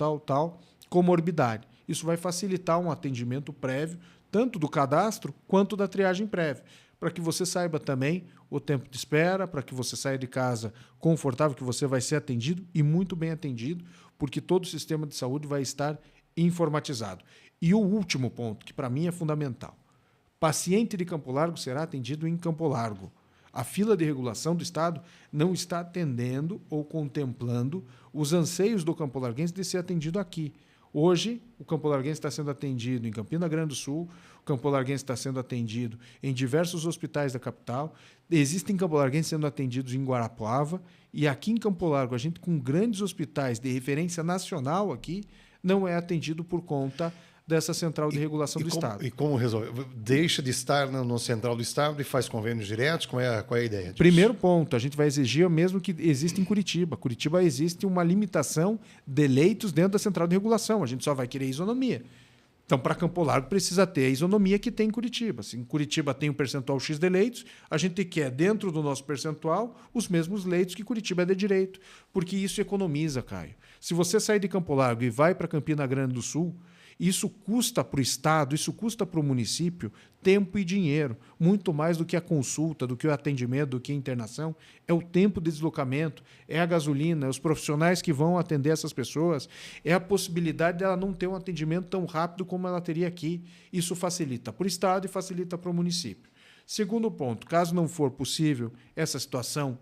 comorbidade. Isso vai facilitar um atendimento prévio, tanto do cadastro quanto da triagem prévia, para que você saiba também o tempo de espera, para que você saia de casa confortável, que você vai ser atendido e muito bem atendido, porque todo o sistema de saúde vai estar informatizado. E o último ponto, que para mim é fundamental, paciente de Campo Largo será atendido em Campo Largo. A fila de regulação do Estado não está atendendo ou contemplando os anseios do campolarguense de ser atendido aqui. Hoje, o campolarguense está sendo atendido em Campina Grande do Sul, o campolarguense está sendo atendido em diversos hospitais da capital, existem campolarguenses sendo atendidos em Guarapuava, e aqui em Campo Largo, a gente com grandes hospitais de referência nacional aqui, não é atendido por conta dessa central de regulação do Estado. E como resolve? Deixa de estar no central do Estado e faz convênios diretos? Qual é a ideia disso? Primeiro ponto, a gente vai exigir o mesmo que existe em Curitiba. Curitiba existe uma limitação de leitos dentro da central de regulação. A gente só vai querer isonomia. Então, para Campo Largo, precisa ter a isonomia que tem em Curitiba. Se em Curitiba tem um percentual X de leitos, a gente quer, dentro do nosso percentual, os mesmos leitos que Curitiba é de direito. Porque isso economiza, Caio. Se você sair de Campo Largo e vai para Campina Grande do Sul, isso custa para o Estado, isso custa para o município tempo e dinheiro, muito mais do que a consulta, do que o atendimento, do que a internação. É o tempo de deslocamento, é a gasolina, é os profissionais que vão atender essas pessoas, é a possibilidade dela não ter um atendimento tão rápido como ela teria aqui. Isso facilita para o Estado e facilita para o município. Segundo ponto, caso não for possível essa situação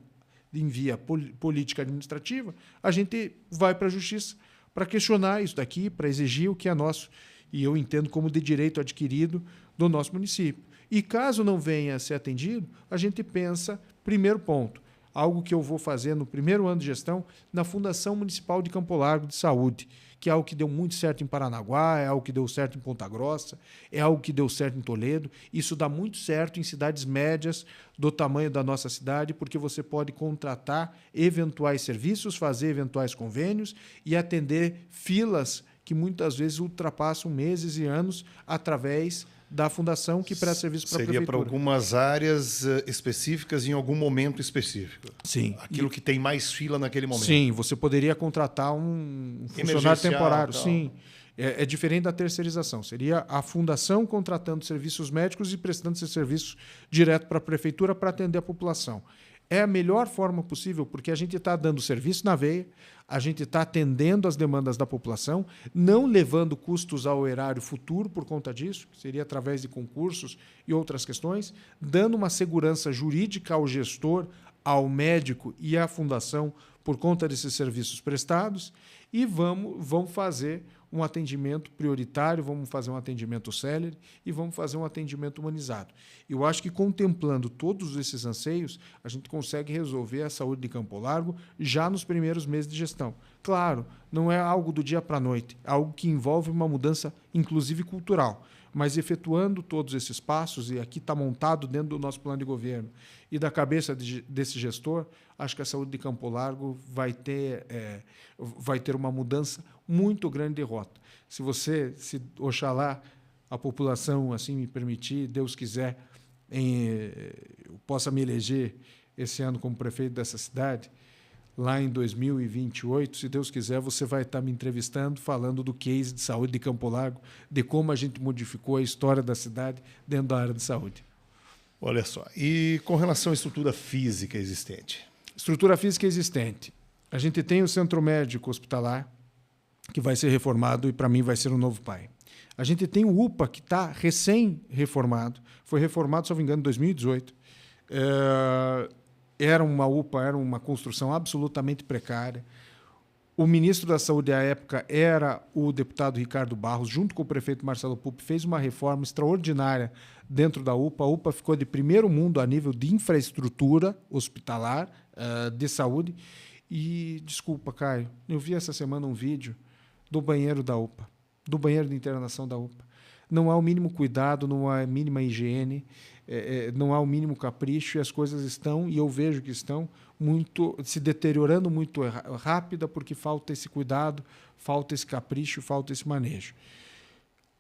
em via política administrativa, a gente vai para a Justiça para questionar isso daqui, para exigir o que é nosso, e eu entendo como de direito adquirido do nosso município. E caso não venha a ser atendido, a gente pensa, primeiro ponto, algo que eu vou fazer no primeiro ano de gestão na Fundação Municipal de Campo Largo de Saúde, que é algo que deu muito certo em Paranaguá, é algo que deu certo em Ponta Grossa, é algo que deu certo em Toledo. Isso dá muito certo em cidades médias do tamanho da nossa cidade, porque você pode contratar eventuais serviços, fazer eventuais convênios e atender filas que muitas vezes ultrapassam meses e anos através da fundação que presta serviço para a prefeitura. Seria para algumas áreas específicas em algum momento específico? Sim. Aquilo que tem mais fila naquele momento? Sim, você poderia contratar um funcionário temporário. Tal. Sim. É diferente da terceirização. Seria a fundação contratando serviços médicos e prestando esses serviços direto para a prefeitura para atender a população. É a melhor forma possível, porque a gente está dando serviço na veia, a gente está atendendo as demandas da população, não levando custos ao erário futuro por conta disso, que seria através de concursos e outras questões, dando uma segurança jurídica ao gestor, ao médico e à fundação por conta desses serviços prestados, e vamos fazer um atendimento prioritário, vamos fazer um atendimento célere e vamos fazer um atendimento humanizado. Eu acho que, contemplando todos esses anseios, a gente consegue resolver a saúde de Campo Largo já nos primeiros meses de gestão. Claro, não é algo do dia para a noite, é algo que envolve uma mudança, inclusive cultural. Mas, efetuando todos esses passos, e aqui está montado dentro do nosso plano de governo e da cabeça desse gestor, acho que a saúde de Campo Largo vai ter uma mudança muito grande de rota. Se oxalá a população assim me permitir, Deus quiser, eu possa me eleger esse ano como prefeito dessa cidade, lá em 2028, se Deus quiser, você vai estar me entrevistando, falando do case de saúde de Campo Largo, de como a gente modificou a história da cidade dentro da área de saúde. Olha só, e com relação à estrutura física existente? Estrutura física existente. A gente tem o Centro Médico Hospitalar, que vai ser reformado e, para mim, vai ser um novo pai. A gente tem o UPA, que está recém-reformado, foi reformado, se não me engano, em 2018. Era uma UPA, era uma construção absolutamente precária. O ministro da Saúde, à época, era o deputado Ricardo Barros, junto com o prefeito Marcelo Pupp, fez uma reforma extraordinária dentro da UPA. A UPA ficou de primeiro mundo a nível de infraestrutura hospitalar, de saúde. E, desculpa, Caio, eu vi essa semana um vídeo do banheiro da UPA, do banheiro de internação da UPA. Não há o mínimo cuidado, não há a mínima higiene, não há o mínimo capricho, e as coisas estão, e eu vejo que estão, se deteriorando muito rápida, porque falta esse cuidado, falta esse capricho, falta esse manejo.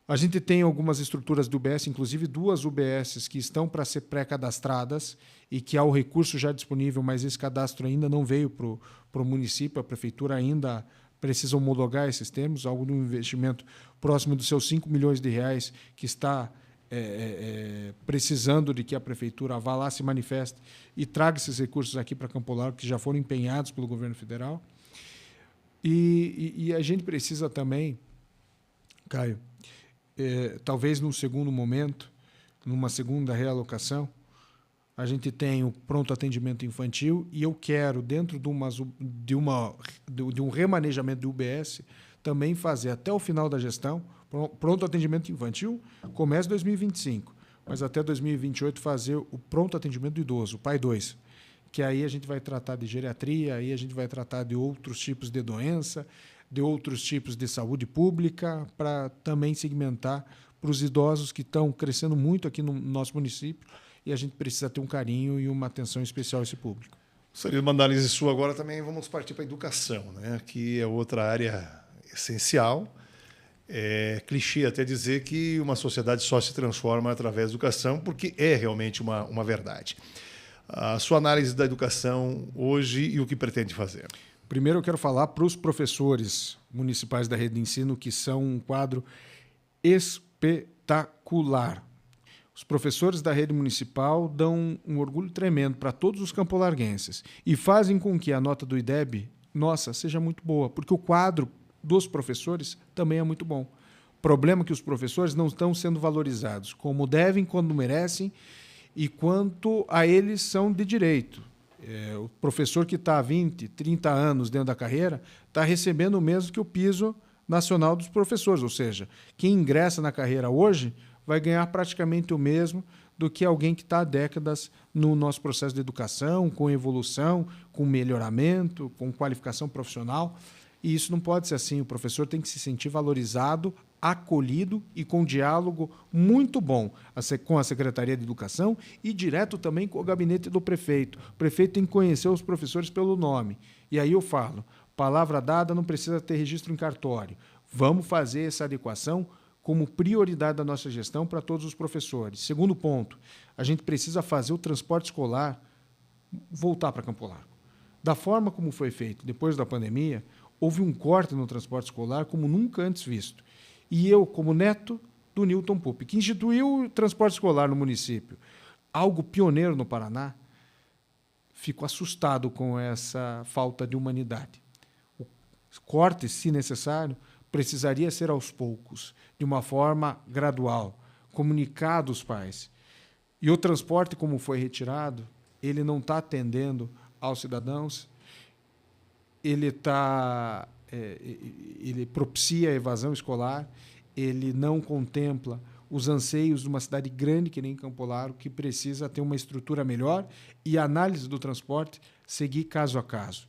A gente tem algumas estruturas do UBS, inclusive 2 UBSs que estão para ser pré-cadastradas e que há o recurso já disponível, mas esse cadastro ainda não veio para o município, a prefeitura ainda precisa homologar esses termos, algo de um investimento próximo dos seus 5 milhões de reais, que está precisando de que a prefeitura vá lá, se manifeste e traga esses recursos aqui para Campo Largo, que já foram empenhados pelo governo federal. E a gente precisa também, Caio, talvez num segundo momento, numa segunda realocação, a gente tem o pronto atendimento infantil, e eu quero, dentro de um remanejamento do UBS, também fazer, até o final da gestão, pronto atendimento infantil, começa em 2025, mas até 2028 fazer o pronto atendimento do idoso, o PAI 2, que aí a gente vai tratar de geriatria, aí a gente vai tratar de outros tipos de doença, de outros tipos de saúde pública, para também segmentar para os idosos que estão crescendo muito aqui no nosso município, e a gente precisa ter um carinho e uma atenção especial a esse público. Seria uma análise sua agora também, vamos partir para a educação, né? Que é outra área essencial. É clichê até dizer que uma sociedade só se transforma através da educação, porque é realmente uma verdade. A sua análise da educação hoje e o que pretende fazer? Primeiro, eu quero falar para os professores municipais da rede de ensino, que são um quadro espetacular. Os professores da rede municipal dão um orgulho tremendo para todos os campolarguenses e fazem com que a nota do IDEB, nossa, seja muito boa, porque o quadro dos professores também é muito bom. O problema é que os professores não estão sendo valorizados como devem, quando merecem e quanto a eles são de direito. O professor que está há 20, 30 anos dentro da carreira está recebendo o mesmo que o piso nacional dos professores, ou seja, quem ingressa na carreira hoje vai ganhar praticamente o mesmo do que alguém que está há décadas no nosso processo de educação, com evolução, com melhoramento, com qualificação profissional. E isso não pode ser assim. O professor tem que se sentir valorizado, acolhido e com diálogo muito bom com a Secretaria de Educação e direto também com o gabinete do prefeito. O prefeito tem que conhecer os professores pelo nome. E aí eu falo, palavra dada, não precisa ter registro em cartório. Vamos fazer essa adequação como prioridade da nossa gestão para todos os professores. Segundo ponto, a gente precisa fazer o transporte escolar voltar para Campo Largo. Da forma como foi feito depois da pandemia, houve um corte no transporte escolar como nunca antes visto. E eu, como neto do Newton Pupp, que instituiu o transporte escolar no município, algo pioneiro no Paraná, fico assustado com essa falta de humanidade. O corte, se necessário, precisaria ser aos poucos, de uma forma gradual, comunicado aos pais. E o transporte, como foi retirado, ele não está atendendo aos cidadãos, ele propicia a evasão escolar, ele não contempla os anseios de uma cidade grande que nem Campo Largo, que precisa ter uma estrutura melhor e a análise do transporte seguir caso a caso.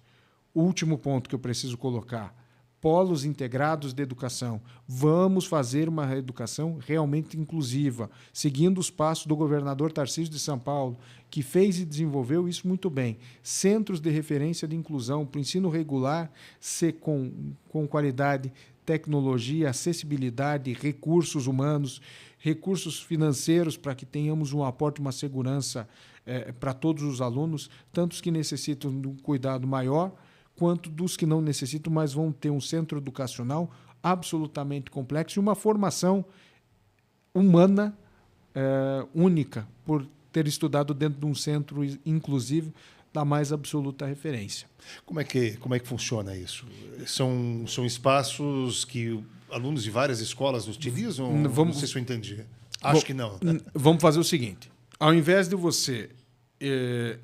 O último ponto que eu preciso colocar, polos integrados de educação. Vamos fazer uma educação realmente inclusiva, seguindo os passos do governador Tarcísio de São Paulo, que fez e desenvolveu isso muito bem. Centros de referência de inclusão para o ensino regular ser com qualidade, tecnologia, acessibilidade, recursos humanos, recursos financeiros para que tenhamos um aporte, uma segurança para todos os alunos, tanto os que necessitam de um cuidado maior, quanto dos que não necessitam, mas vão ter um centro educacional absolutamente complexo e uma formação humana única, por ter estudado dentro de um centro inclusivo da mais absoluta referência. Como é que funciona isso? São espaços que alunos de várias escolas utilizam? Não sei se eu entendi. Acho que não. Vamos fazer o seguinte. Ao invés de você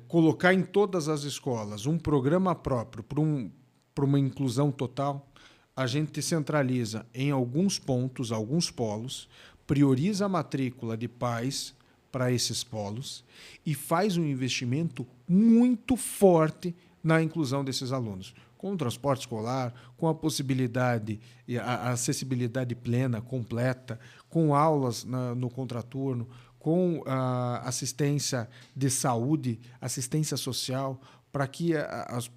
colocar em todas as escolas um programa próprio para uma inclusão total, a gente centraliza em alguns pontos, alguns polos, prioriza a matrícula de pais para esses polos e faz um investimento muito forte na inclusão desses alunos, com o transporte escolar, com a possibilidade e a acessibilidade plena, completa, com aulas no contraturno, com a assistência de saúde, assistência social, para que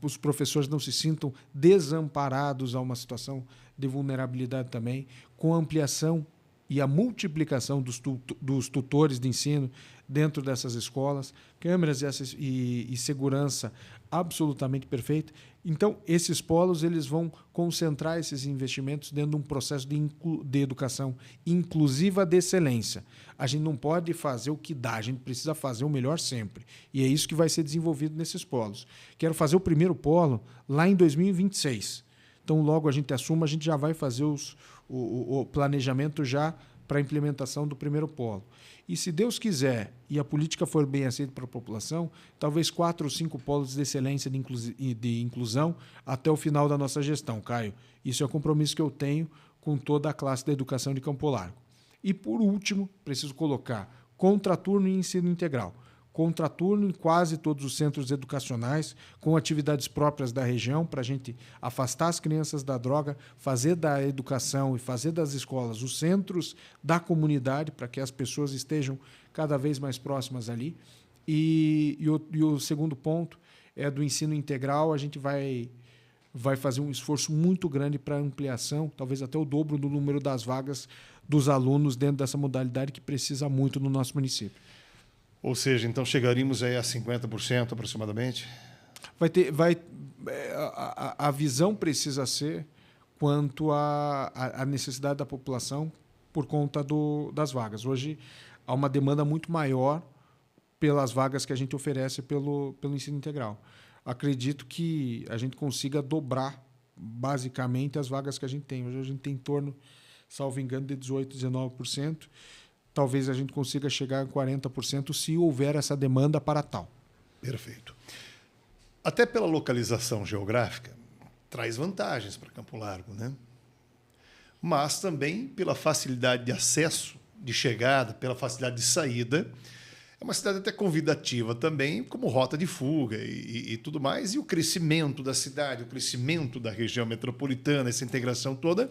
os professores não se sintam desamparados a uma situação de vulnerabilidade também, com a ampliação e a multiplicação dos tutores de ensino dentro dessas escolas, câmeras e segurança absolutamente perfeita. Então, esses polos eles vão concentrar esses investimentos dentro de um processo de educação inclusiva de excelência. A gente não pode fazer o que dá, a gente precisa fazer o melhor sempre. E é isso que vai ser desenvolvido nesses polos. Quero fazer o primeiro polo lá em 2026. Então, logo a gente assuma, a gente já vai fazer o planejamento já para a implementação do primeiro polo. E, se Deus quiser, e a política for bem aceita para a população, talvez 4 ou 5 polos de excelência de inclusão até o final da nossa gestão, Caio. Isso é um compromisso que eu tenho com toda a classe da educação de Campo Largo. E, por último, preciso colocar contraturno e ensino integral. Contraturno em quase todos os centros educacionais, com atividades próprias da região, para a gente afastar as crianças da droga, fazer da educação e fazer das escolas os centros da comunidade, para que as pessoas estejam cada vez mais próximas ali. E o segundo ponto é do ensino integral. A gente vai fazer um esforço muito grande para a ampliação, talvez até o dobro do número das vagas dos alunos dentro dessa modalidade que precisa muito no nosso município. Ou seja, então chegaríamos aí a 50% aproximadamente? A visão precisa ser quanto à necessidade da população por conta das vagas. Hoje há uma demanda muito maior pelas vagas que a gente oferece pelo ensino integral. Acredito que a gente consiga dobrar basicamente as vagas que a gente tem. Hoje a gente tem em torno, salvo engano, de 18%, 19%. Talvez a gente consiga chegar a 40% se houver essa demanda para tal. Perfeito. Até pela localização geográfica, traz vantagens para Campo Largo, né? Mas também pela facilidade de acesso, de chegada, pela facilidade de saída, é uma cidade até convidativa também, como rota de fuga e tudo mais. E o crescimento da cidade, o crescimento da região metropolitana, essa integração toda,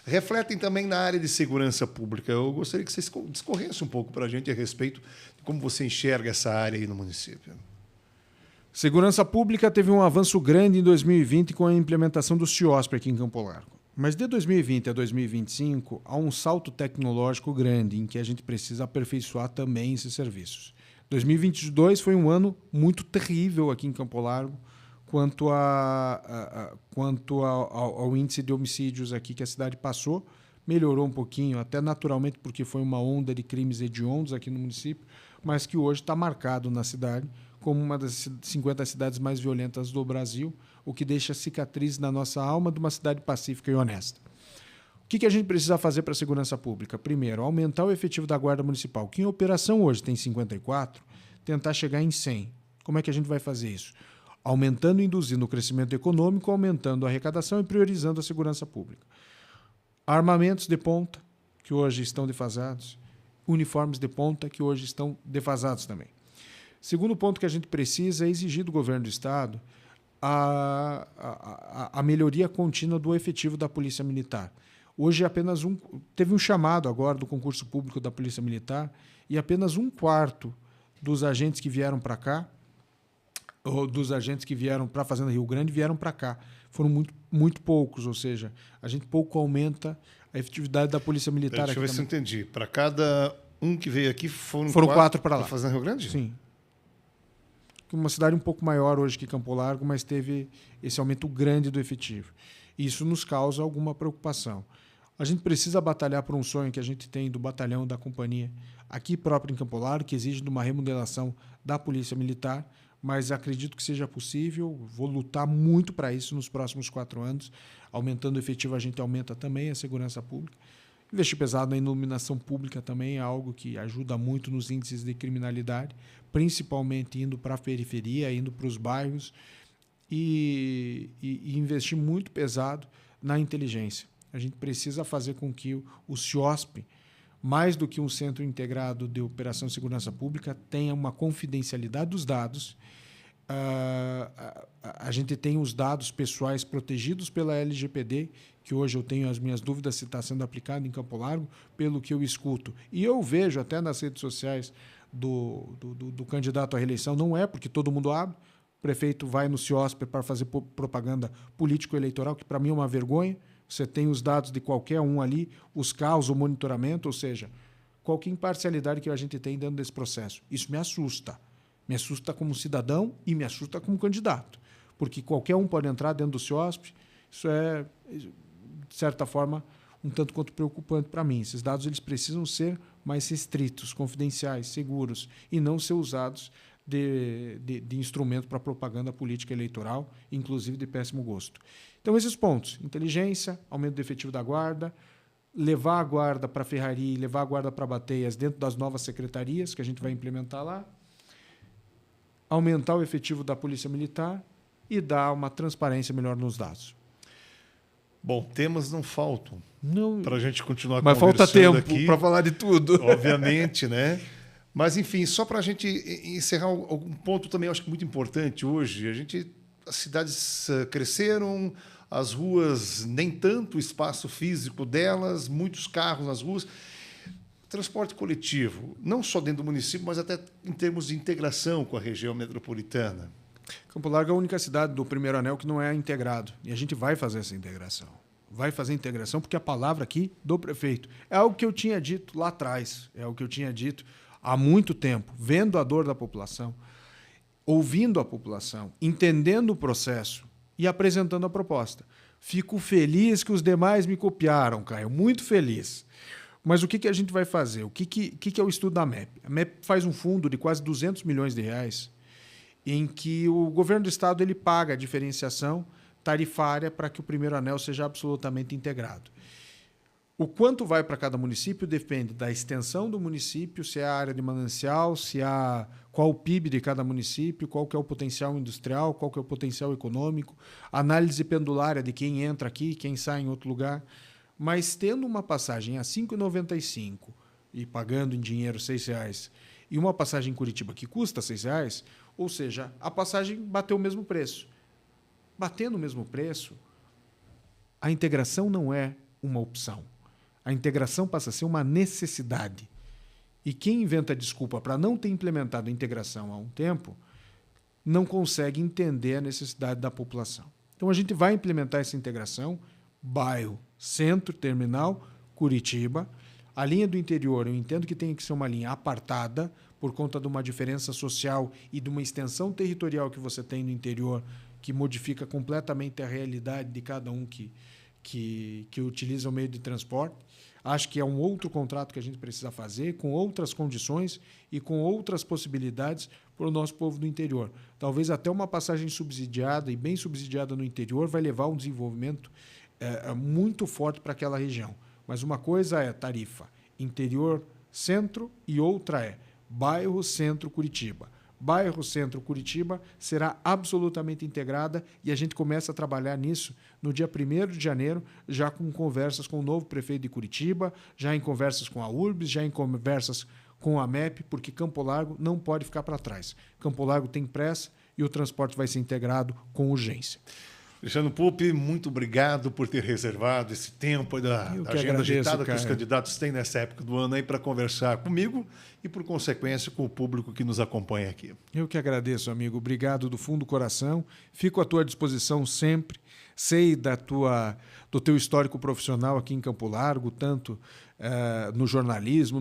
refletem também na área de segurança pública. Eu gostaria que você discorresse um pouco para a gente a respeito de como você enxerga essa área aí no município. Segurança pública teve um avanço grande em 2020 com a implementação do CIOSP aqui em Campo Largo. Mas de 2020 a 2025, há um salto tecnológico grande em que a gente precisa aperfeiçoar também esses serviços. 2022 foi um ano muito terrível aqui em Campo Largo quanto ao índice de homicídios aqui que a cidade passou. Melhorou um pouquinho, até naturalmente porque foi uma onda de crimes hediondos aqui no município, mas que hoje está marcado na cidade como uma das 50 cidades mais violentas do Brasil, o que deixa cicatriz na nossa alma de uma cidade pacífica e honesta. O que a gente precisa fazer para a segurança pública? Primeiro, aumentar o efetivo da Guarda Municipal, que em operação hoje tem 54, tentar chegar em 100. Como é que a gente vai fazer isso? Aumentando e induzindo o crescimento econômico, aumentando a arrecadação e priorizando a segurança pública. Armamentos de ponta, que hoje estão defasados, uniformes de ponta, que hoje estão defasados também. Segundo ponto que a gente precisa é exigir do governo do Estado a melhoria contínua do efetivo da Polícia Militar. Hoje apenas teve um chamado agora do concurso público da Polícia Militar e apenas 1/4 dos agentes que vieram para cá, ou dos agentes que vieram para a Fazenda Rio Grande, vieram para cá. Foram muito poucos, ou seja, a gente pouco aumenta a efetividade da Polícia Militar. Deixa eu ver se eu entendi. Para cada um que veio aqui, foram 4 para lá. Para Fazenda Rio Grande? Sim. Uma cidade um pouco maior hoje que Campo Largo, mas teve esse aumento grande do efetivo. Isso nos causa alguma preocupação. A gente precisa batalhar por um sonho que a gente tem do batalhão da companhia aqui próprio em Campo Largo, que exige uma remodelação da Polícia Militar, mas acredito que seja possível. Vou lutar muito para isso nos próximos 4 anos. Aumentando o efetivo, a gente aumenta também a segurança pública. Investir pesado na iluminação pública também é algo que ajuda muito nos índices de criminalidade, principalmente indo para a periferia, indo para os bairros, e investir muito pesado na inteligência. A gente precisa fazer com que o CIOSP, mais do que um centro integrado de operação de segurança pública, tenha uma confidencialidade dos dados. A gente tem os dados pessoais protegidos pela LGPD, que hoje eu tenho as minhas dúvidas se está sendo aplicado em Campo Largo, pelo que eu escuto. E eu vejo até nas redes sociais do candidato à reeleição, não é porque todo mundo abre, o prefeito vai no CIOSP para fazer propaganda político-eleitoral, que para mim é uma vergonha. Você tem os dados de qualquer um ali, os carros, o monitoramento, ou seja, qualquer imparcialidade que a gente tem dentro desse processo. Isso me assusta. Me assusta como cidadão e me assusta como candidato. Porque qualquer um pode entrar dentro do CIOSP. Isso é, de certa forma, um tanto quanto preocupante para mim. Esses dados eles precisam ser mais restritos, confidenciais, seguros, e não ser usados de instrumento para propaganda política eleitoral, inclusive de péssimo gosto. Então, esses pontos: inteligência, aumento do efetivo da guarda, levar a guarda para a Ferraria e levar a guarda para Bateias dentro das novas secretarias que a gente vai implementar lá, aumentar o efetivo da Polícia Militar e dar uma transparência melhor nos dados. Bom, temas não faltam para a gente continuar mas conversando falta tempo aqui, para falar de tudo. obviamente, né? Mas, enfim, só para a gente encerrar algum ponto também, eu acho que muito importante hoje. As cidades cresceram, as ruas, nem tanto o espaço físico delas, muitos carros nas ruas. Transporte coletivo, não só dentro do município, mas até em termos de integração com a região metropolitana. Campo Largo é a única cidade do primeiro anel que não é integrado. E a gente vai fazer essa integração. Vai fazer integração porque a palavra aqui do prefeito é algo que eu tinha dito lá atrás, é algo que eu tinha dito há muito tempo, vendo a dor da população, ouvindo a população, entendendo o processo e apresentando a proposta. Fico feliz que os demais me copiaram, Caio, muito feliz. Mas o que a gente vai fazer? O que é o estudo da MEP? A MEP faz um fundo de quase 200 milhões de reais em que o governo do estado ele paga a diferenciação tarifária para que o primeiro anel seja absolutamente integrado. O quanto vai para cada município depende da extensão do município, se é a área de manancial, qual o PIB de cada município, qual que é o potencial industrial, qual que é o potencial econômico, análise pendulária de quem entra aqui, quem sai em outro lugar. Mas tendo uma passagem a R$ 5,95 e pagando em dinheiro R$ 6, e uma passagem em Curitiba que custa R$6, ou seja, a passagem bateu o mesmo preço. Batendo o mesmo preço, a integração não é uma opção. A integração passa a ser uma necessidade. E quem inventa desculpa para não ter implementado a integração há um tempo não consegue entender a necessidade da população. Então a gente vai implementar essa integração, bairro, centro, terminal, Curitiba. A linha do interior, eu entendo que tem que ser uma linha apartada por conta de uma diferença social e de uma extensão territorial que você tem no interior que modifica completamente a realidade de cada um que utiliza o meio de transporte. Acho que é um outro contrato que a gente precisa fazer, com outras condições e com outras possibilidades para o nosso povo do interior. Talvez até uma passagem subsidiada e bem subsidiada no interior vai levar a um desenvolvimento muito forte para aquela região. Mas uma coisa é tarifa interior, centro, e outra é bairro, centro, Curitiba. Bairro Centro Curitiba será absolutamente integrada e a gente começa a trabalhar nisso no dia 1º de janeiro, já com conversas com o novo prefeito de Curitiba, já em conversas com a URBS, já em conversas com a MEP, porque Campo Largo não pode ficar para trás. Campo Largo tem pressa e o transporte vai ser integrado com urgência. Cristiano Pupi, muito obrigado por ter reservado esse tempo da agenda agitada que os candidatos têm nessa época do ano aí para conversar comigo e, por consequência, com o público que nos acompanha aqui. Eu que agradeço, amigo. Obrigado do fundo do coração. Fico à tua disposição sempre. Sei do teu histórico profissional aqui em Campo Largo, tanto no jornalismo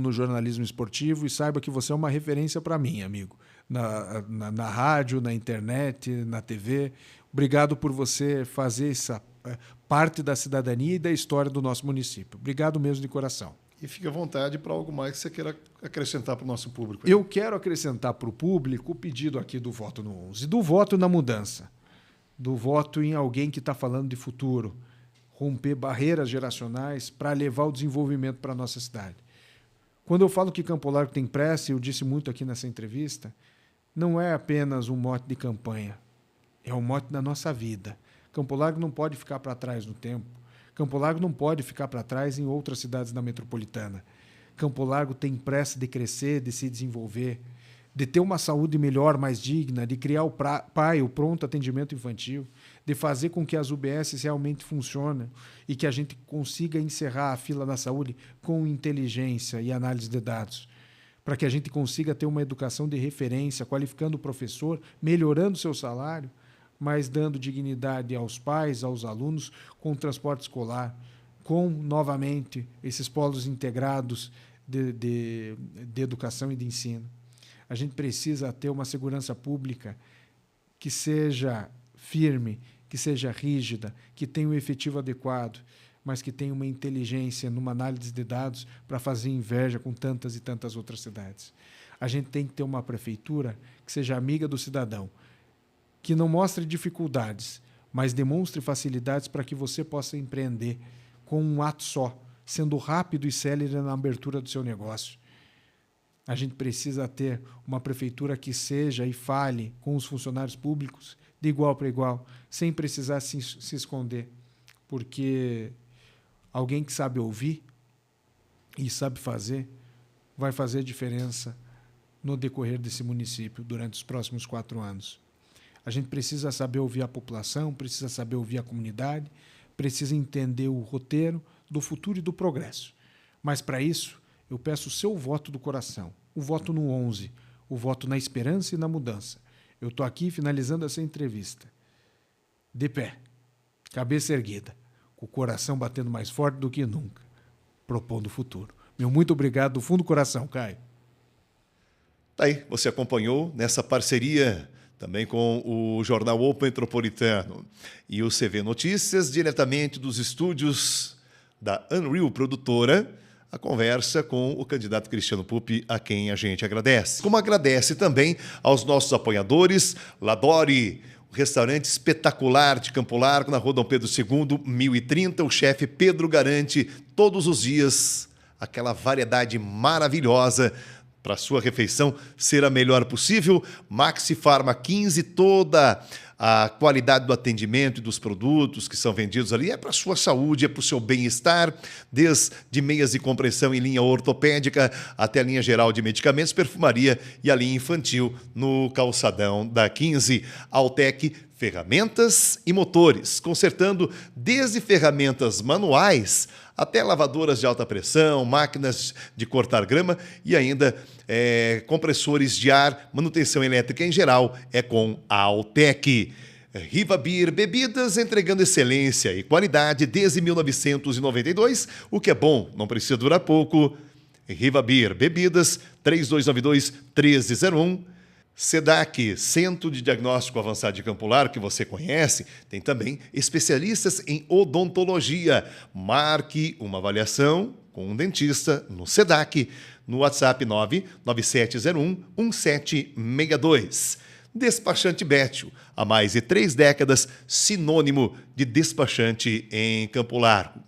esportivo, e saiba que você é uma referência para mim, amigo. Na rádio, na internet, na TV. Obrigado por você fazer essa parte da cidadania e da história do nosso município. Obrigado mesmo de coração. E fique à vontade para algo mais que você queira acrescentar para o nosso público. Eu quero acrescentar para o público o pedido aqui do voto no 11, do voto na mudança, do voto em alguém que está falando de futuro, romper barreiras geracionais para levar o desenvolvimento para a nossa cidade. Quando eu falo que Campo Largo tem pressa, eu disse muito aqui nessa entrevista, não é apenas um mote de campanha. É o mote da nossa vida. Campo Largo não pode ficar para trás no tempo. Campo Largo não pode ficar para trás em outras cidades da metropolitana. Campo Largo tem pressa de crescer, de se desenvolver, de ter uma saúde melhor, mais digna, de criar o pronto atendimento infantil, de fazer com que as UBS realmente funcionem e que a gente consiga encerrar a fila da saúde com inteligência e análise de dados, para que a gente consiga ter uma educação de referência, qualificando o professor, melhorando o seu salário, mas dando dignidade aos pais, aos alunos, com o transporte escolar, com, novamente, esses polos integrados de educação e de ensino. A gente precisa ter uma segurança pública que seja firme, que seja rígida, que tenha um efetivo adequado, mas que tenha uma inteligência numa análise de dados para fazer inveja com tantas e tantas outras cidades. A gente tem que ter uma prefeitura que seja amiga do cidadão, que não mostre dificuldades, mas demonstre facilidades para que você possa empreender com um ato só, sendo rápido e célere na abertura do seu negócio. A gente precisa ter uma prefeitura que seja e fale com os funcionários públicos de igual para igual, sem precisar se esconder, porque alguém que sabe ouvir e sabe fazer vai fazer diferença no decorrer desse município durante os próximos 4 anos. A gente precisa saber ouvir a população, precisa saber ouvir a comunidade, precisa entender o roteiro do futuro e do progresso. Mas, para isso, eu peço o seu voto do coração, o voto no 11, o voto na esperança e na mudança. Eu estou aqui finalizando essa entrevista. De pé, cabeça erguida, com o coração batendo mais forte do que nunca, propondo o futuro. Meu muito obrigado do fundo do coração, Caio. Tá aí, você acompanhou nessa parceria também com o Jornal O Metropolitano e o CV Notícias, diretamente dos estúdios da Unreal Produtora, a conversa com o candidato Cristiano Pupi, a quem a gente agradece. Como agradece também aos nossos apoiadores, Ladori, o restaurante espetacular de Campo Largo, na Rua Dom Pedro II, 1030, o chefe Pedro garante todos os dias aquela variedade maravilhosa para sua refeição ser a melhor possível. Maxi Farma 15, toda a qualidade do atendimento e dos produtos que são vendidos ali é para a sua saúde, é para o seu bem-estar, desde meias de compressão em linha ortopédica até a linha geral de medicamentos, perfumaria e a linha infantil no calçadão da 15. Altec Ferramentas e Motores, consertando desde ferramentas manuais até lavadoras de alta pressão, máquinas de cortar grama e ainda compressores de ar, manutenção elétrica em geral, é com a Altec. Riva Beer Bebidas, entregando excelência e qualidade desde 1992. O que é bom não precisa durar pouco. Riva Beer Bebidas, 3292-1301. SEDAC, Centro de Diagnóstico Avançado de Campo Largo, que você conhece, tem também especialistas em odontologia. Marque uma avaliação com um dentista no SEDAC, no WhatsApp 99701-1762. Despachante Bétio, há mais de 3 décadas, sinônimo de despachante em Campo Largo.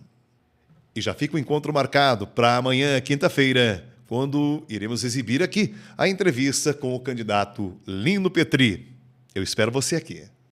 E já fica o encontro marcado para amanhã, quinta-feira, quando iremos exibir aqui a entrevista com o candidato Lino Petri. Eu espero você aqui.